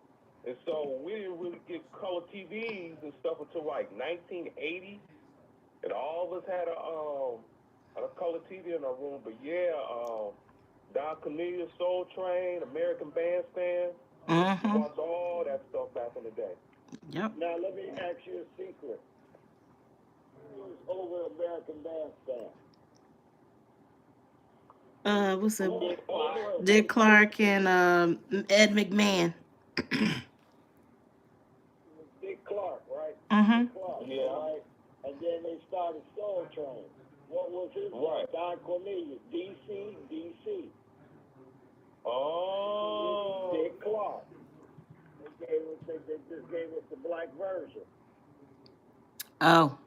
and so we didn't really get color TVs and stuff until like 1980, and all of us had a color TV in our room. But yeah, Don Cornelius, Soul Train, American Bandstand, we Mm-hmm. watched all that stuff back in the day. Yep. Now let me ask you a secret. Who was over American Bandstand? What's up? Dick Clark and Ed McMahon. Dick Clark, right? Mm-hmm. Clark, Yeah. right? And then they started Soul Train. What was his name? Don Cornelius, DC. Oh. Dick Clark. They just gave us the black version. Oh.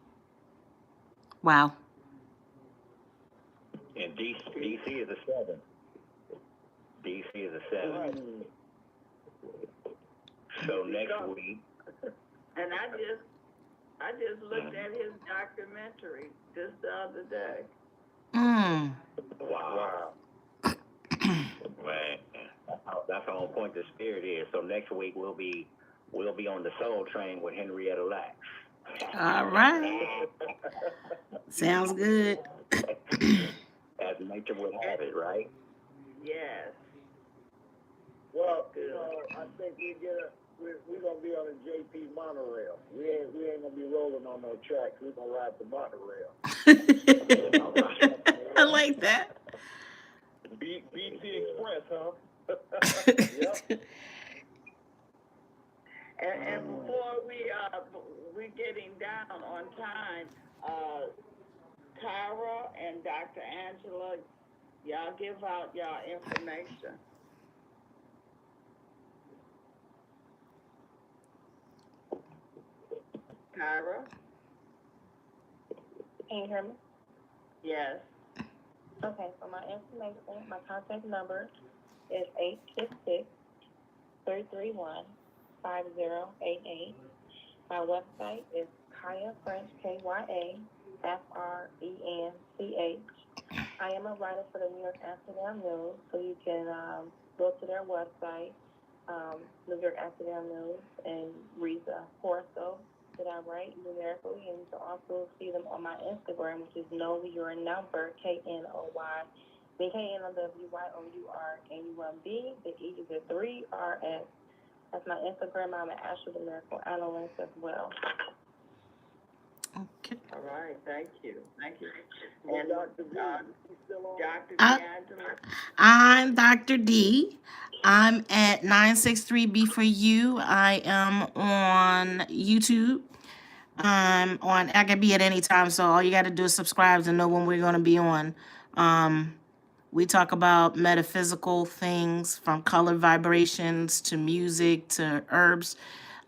Wow. And DC is a 7. DC is a 7. Right. So next week. And I just looked at his documentary just the other day. Mm. Wow. Man, that's how on point the spirit is. So next week we'll be on the Soul Train with Henrietta Lacks. All right. Sounds good. As nature would have it, right? Yes. Well, I think we're gonna be on the JP monorail. We ain't gonna be rolling on no tracks. We're gonna ride the monorail. I like that. BT Express, huh? Yep. And before we getting down on time, Tyra and Dr. Angela, y'all give out y'all information. Tyra? Can you hear me? Yes. Okay, so my information, my contact number is 866-331-5088. My website is Kaya French, KYA FRENCH. I am a writer for the New York Amsterdam News, so you can go to their website, New York Amsterdam News, and read the horoscope that I write numerically, and you can also see them on my Instagram, which is Know Your Number, KNOY. KNOWYOURNUMB. The E is a 3RS. That's my Instagram. I'm an Astro the Miracle Analyst as well. Okay. All right. Thank you. And Dr. D, he's still on? Dr. D'Angelo? I'm Dr. D. I'm at 963B for you. I am on YouTube. I can be at any time, so all you got to do is subscribe to know when we're going to be on. We talk about metaphysical things from color vibrations to music to herbs,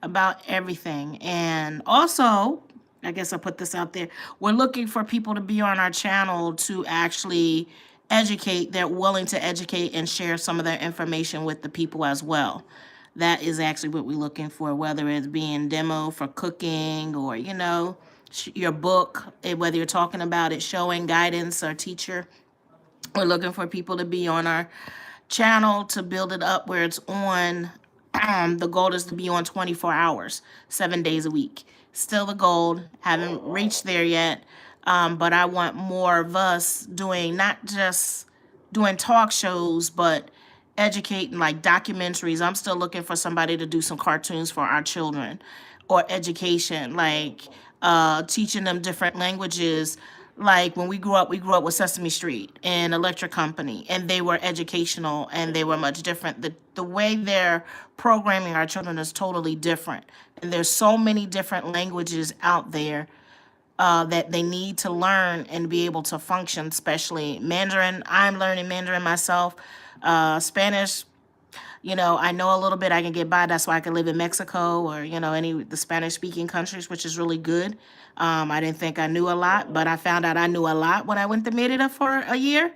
about everything. And also, I guess I'll put this out there. We're looking for people to be on our channel to actually educate. They're willing to educate and share some of their information with the people as well. That is actually what we're looking for, whether it's being demo for cooking or, your book, whether you're talking about it, showing guidance or teacher. We're looking for people to be on our channel to build it up where it's on. The goal is to be on 24 hours, 7 days a week. Still the goal. Haven't reached there yet. But I want more of us doing not just doing talk shows, but educating like documentaries. I'm still looking for somebody to do some cartoons for our children or education, like teaching them different languages. Like when we grew up with Sesame Street and Electric Company, and they were educational and they were much different. The way they're programming our children is totally different. And there's so many different languages out there that they need to learn and be able to function, especially Mandarin. I'm learning Mandarin myself. Spanish, I know a little bit. I can get by. That's why I can live in Mexico or, any of the Spanish speaking countries, which is really good. I didn't think I knew a lot, but I found out I knew a lot when I went to Merida for a year.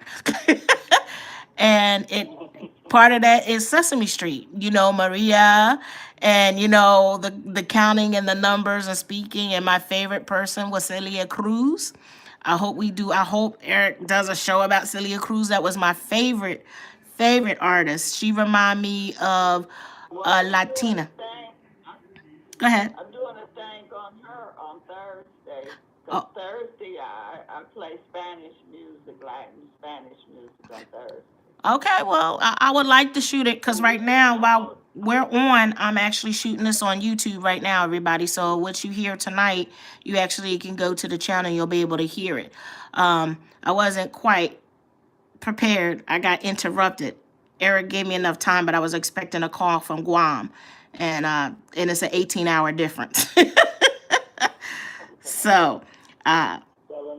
And it part of that is Sesame Street, Maria, and the counting and the numbers and speaking. And my favorite person was Celia Cruz. I hope Eric does a show about Celia Cruz. That was my favorite artist. She remind me of a Latina. Go ahead. I'm doing a thing on her on Thursday. Oh. Thursday I play Spanish music, Latin Spanish music on Thursday. Okay, well, I would like to shoot it because right now, while we're on, I'm actually shooting this on YouTube right now, everybody. So what you hear tonight, you actually can go to the channel and you'll be able to hear it. I wasn't quite prepared. I got interrupted. Eric gave me enough time, but I was expecting a call from Guam, and it's an 18-hour difference. So, 7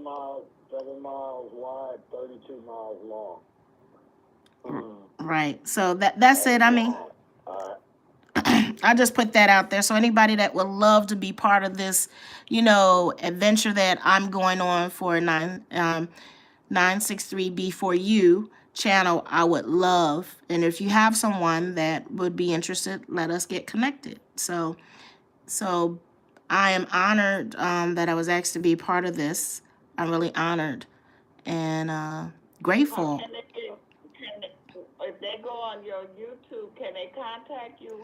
miles wide, 32 miles long. Right. So that's it. I mean, I just put that out there. So anybody that would love to be part of this, adventure that I'm going on for 963B4U channel, I would love. And if you have someone that would be interested, let us get connected. So I am honored that I was asked to be part of this. I'm really honored and grateful. If they go on your YouTube, can they contact you?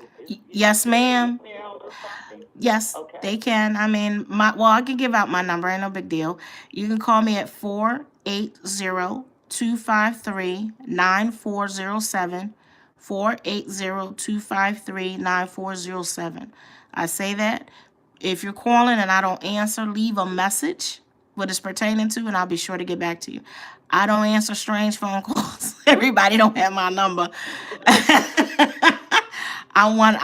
Yes, ma'am. Email or something? Yes, Okay. they can. I mean, I can give out my number. Ain't no big deal. You can call me at 480-253-9407. 480-253-9407. I say that. If you're calling and I don't answer, leave a message what it's pertaining to, and I'll be sure to get back to you. I don't answer strange phone calls. Everybody don't have my number. I'm one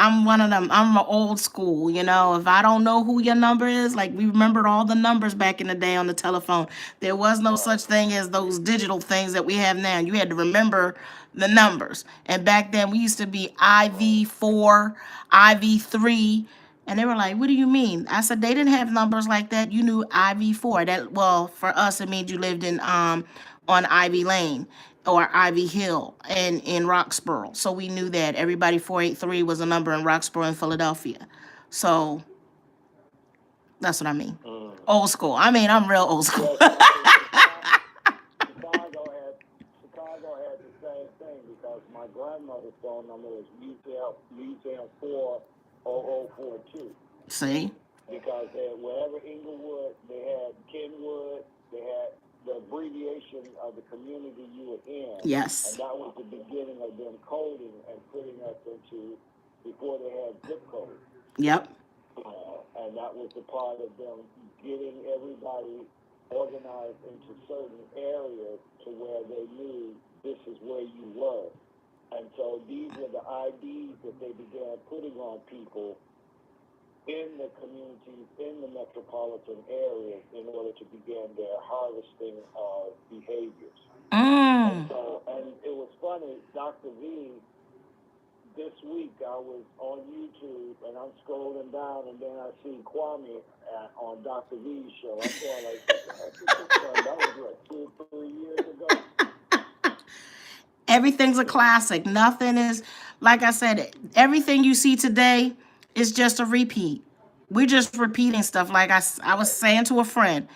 of them. I'm old school, If I don't know who your number is, like we remembered all the numbers back in the day on the telephone. There was no such thing as those digital things that we have now. You had to remember the numbers. And back then we used to be IV4, IV3. And they were like, what do you mean? I said, they didn't have numbers like that. You knew IV4. For us, it means you lived on Ivy Lane or Ivy Hill in Roxborough. So we knew that everybody 483 was a number in Roxborough and Philadelphia. So that's what I mean. Old school. I mean, I'm real old school. Chicago had the same thing because my grandmother's phone number was museum 40042. See? Because wherever Inglewood, they had Kenwood, they had the abbreviation of the community you were in. Yes. And that was the beginning of them coding and putting us into, before they had zip codes. Yep. And that was the part of them getting everybody organized into certain areas to where they knew this is where you were. And so these were the IDs that they began putting on people in the communities, in the metropolitan areas, in order to begin their harvesting of behaviors. And it was funny, Dr. V, this week I was on YouTube and I'm scrolling down and then I see Kwame on Dr. V's show. I'm going like, that was like 2 or 3 years ago. Everything's a classic. Nothing is, like I said, everything you see today is just a repeat. We're just repeating stuff. Like I was saying to a friend,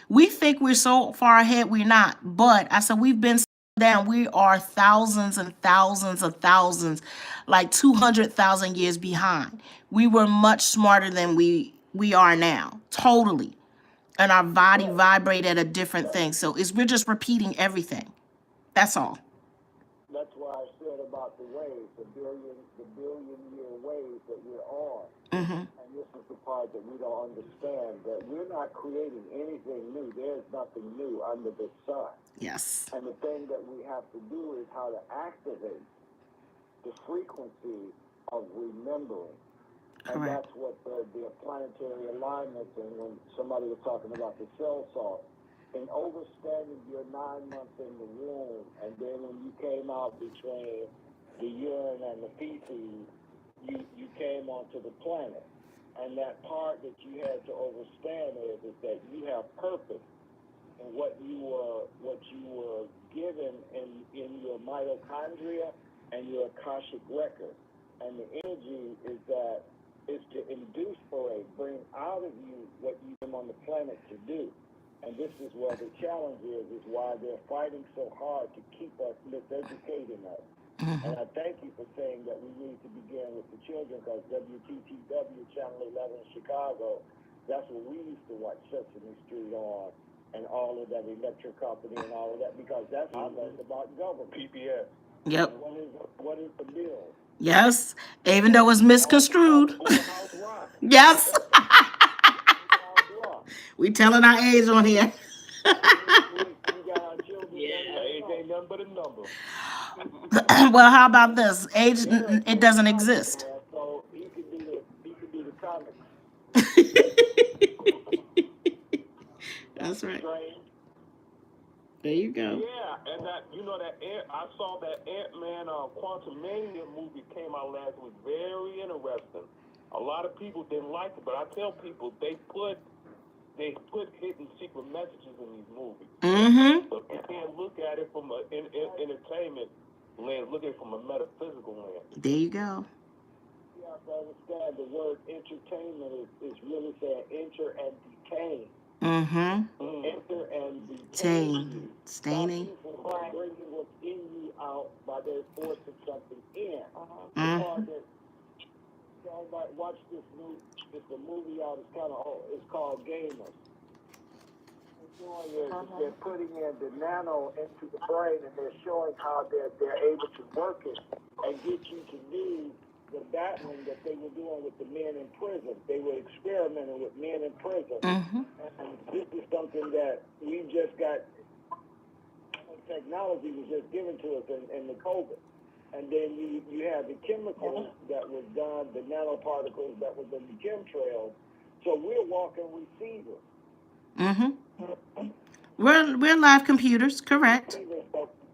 we think we're so far ahead, we're not. But I said, we've been down, we are thousands and thousands of thousands, like 200,000 years behind. We were much smarter than we are now, totally. And our body vibrate at a different thing. So we're just repeating everything. That's all. That's why I said about the waves, the billion year waves that we're on. Mm-hmm. And this is the part that we don't understand, that we're not creating anything new. There's nothing new under the sun. Yes. And the thing that we have to do is how to activate the frequency of remembering. And Correct. that's what the planetary alignments, and when somebody was talking about the cell salt, in overstanding your 9 months in the womb, and then when you came out between the urine and the feces, you came onto the planet. And that part that you had to overstand is that you have purpose. And what you were given in your mitochondria and your Akashic record. And the energy is that is to induce bring out of you what you came on the planet to do. And this is where the challenge is why they're fighting so hard to keep us miseducating us. Mm-hmm. And I thank you for saying that we need to begin with the children, because WTTW Channel 11 in Chicago, that's what we used to watch Sesame Street on, and all of that electric company and all of that, because that's what I learned about government. PPS. Yep. What is the bill? Yes. Even though it's misconstrued. Yes. We telling our age on here. Age ain't nothing but a number. Well, how about this? Age, it doesn't exist. So he could be the comics. That's right. There you go. Yeah, and I saw that Ant-Man Quantumania movie came out last week. Very interesting. A lot of people didn't like it, but I tell people they put hidden secret messages in these movies. Mm-hmm. So you can't look at it from an entertainment lens. Look at it from a metaphysical lens. There you go. You have to understand the word entertainment is really saying enter and detain. Mm-hmm. Enter and detain. Staining. Stop bringing what's in you out by their forcing something in. Mm-hmm. Watch this movie. It's a movie out. It's it's called Gamers. They're putting in the nano into the brain, and they're showing how they're able to work it and get you to do the battling that they were doing with the men in prison. They were experimenting with men in prison. Mm-hmm. And this is something that we just got. Technology was just given to us in the COVID. And then you have the chemicals that was done, the nanoparticles that was in the chemtrails. So we're walking receivers. Mm-hmm. We're live computers, correct.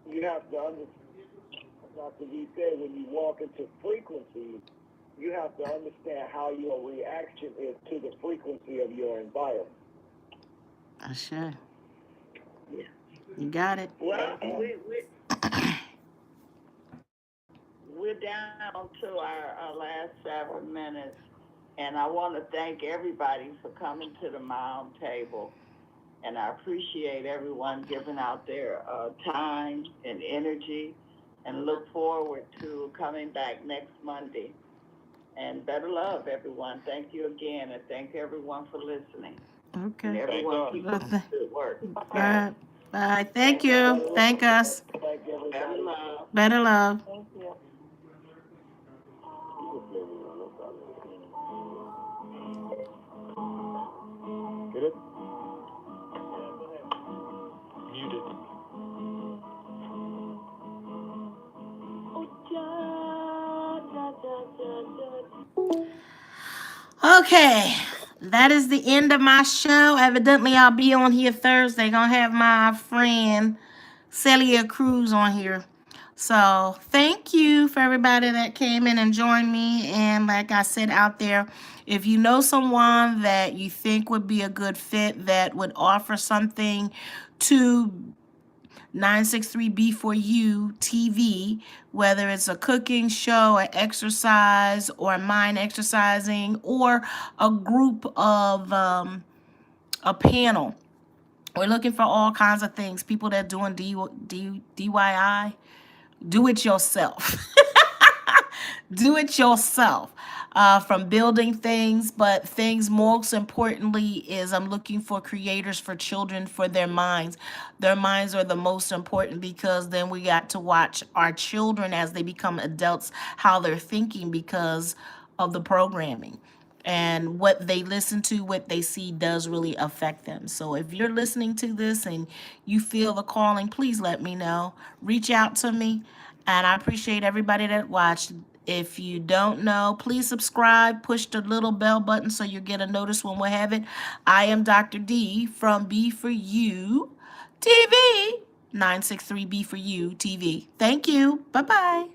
You have to understand, Dr. V said, when you walk into frequencies, you have to understand how your reaction is to the frequency of your environment. I sure. You got it. Well, we're down to our last 7 minutes, and I want to thank everybody for coming to the Mound Table, and I appreciate everyone giving out their time and energy, and look forward to coming back next Monday. And better love, everyone. Thank you again, and thank everyone for listening. Okay. And everyone keep up the good work. Bye. Bye. Thank you. Thank us. Better love. Better love. Thank you. Get it? Muted. Okay, that is the end of my show. Evidently, I'll be on here Thursday. Gonna have my friend Celia Cruz on here. So thank you for everybody that came in and joined me. And like I said out there, if you know someone that you think would be a good fit, that would offer something to 963B4U TV, whether it's a cooking show, an exercise, or a mind exercising, or a group of a panel We're looking for all kinds of things. People that doing DIY, do it yourself. Do it yourself. From building things, but things most importantly is I'm looking for creators for children for their minds. Their minds are the most important because then we got to watch our children as they become adults, how they're thinking because of the programming. And what they listen to, what they see does really affect them. So if you're listening to this and you feel the calling, please let me know. Reach out to me. And I appreciate everybody that watched. If you don't know, please subscribe, push the little bell button so you get a notice when we have it. I am Dr. D from B for You TV, 963 B for You TV. Thank you. Bye-bye.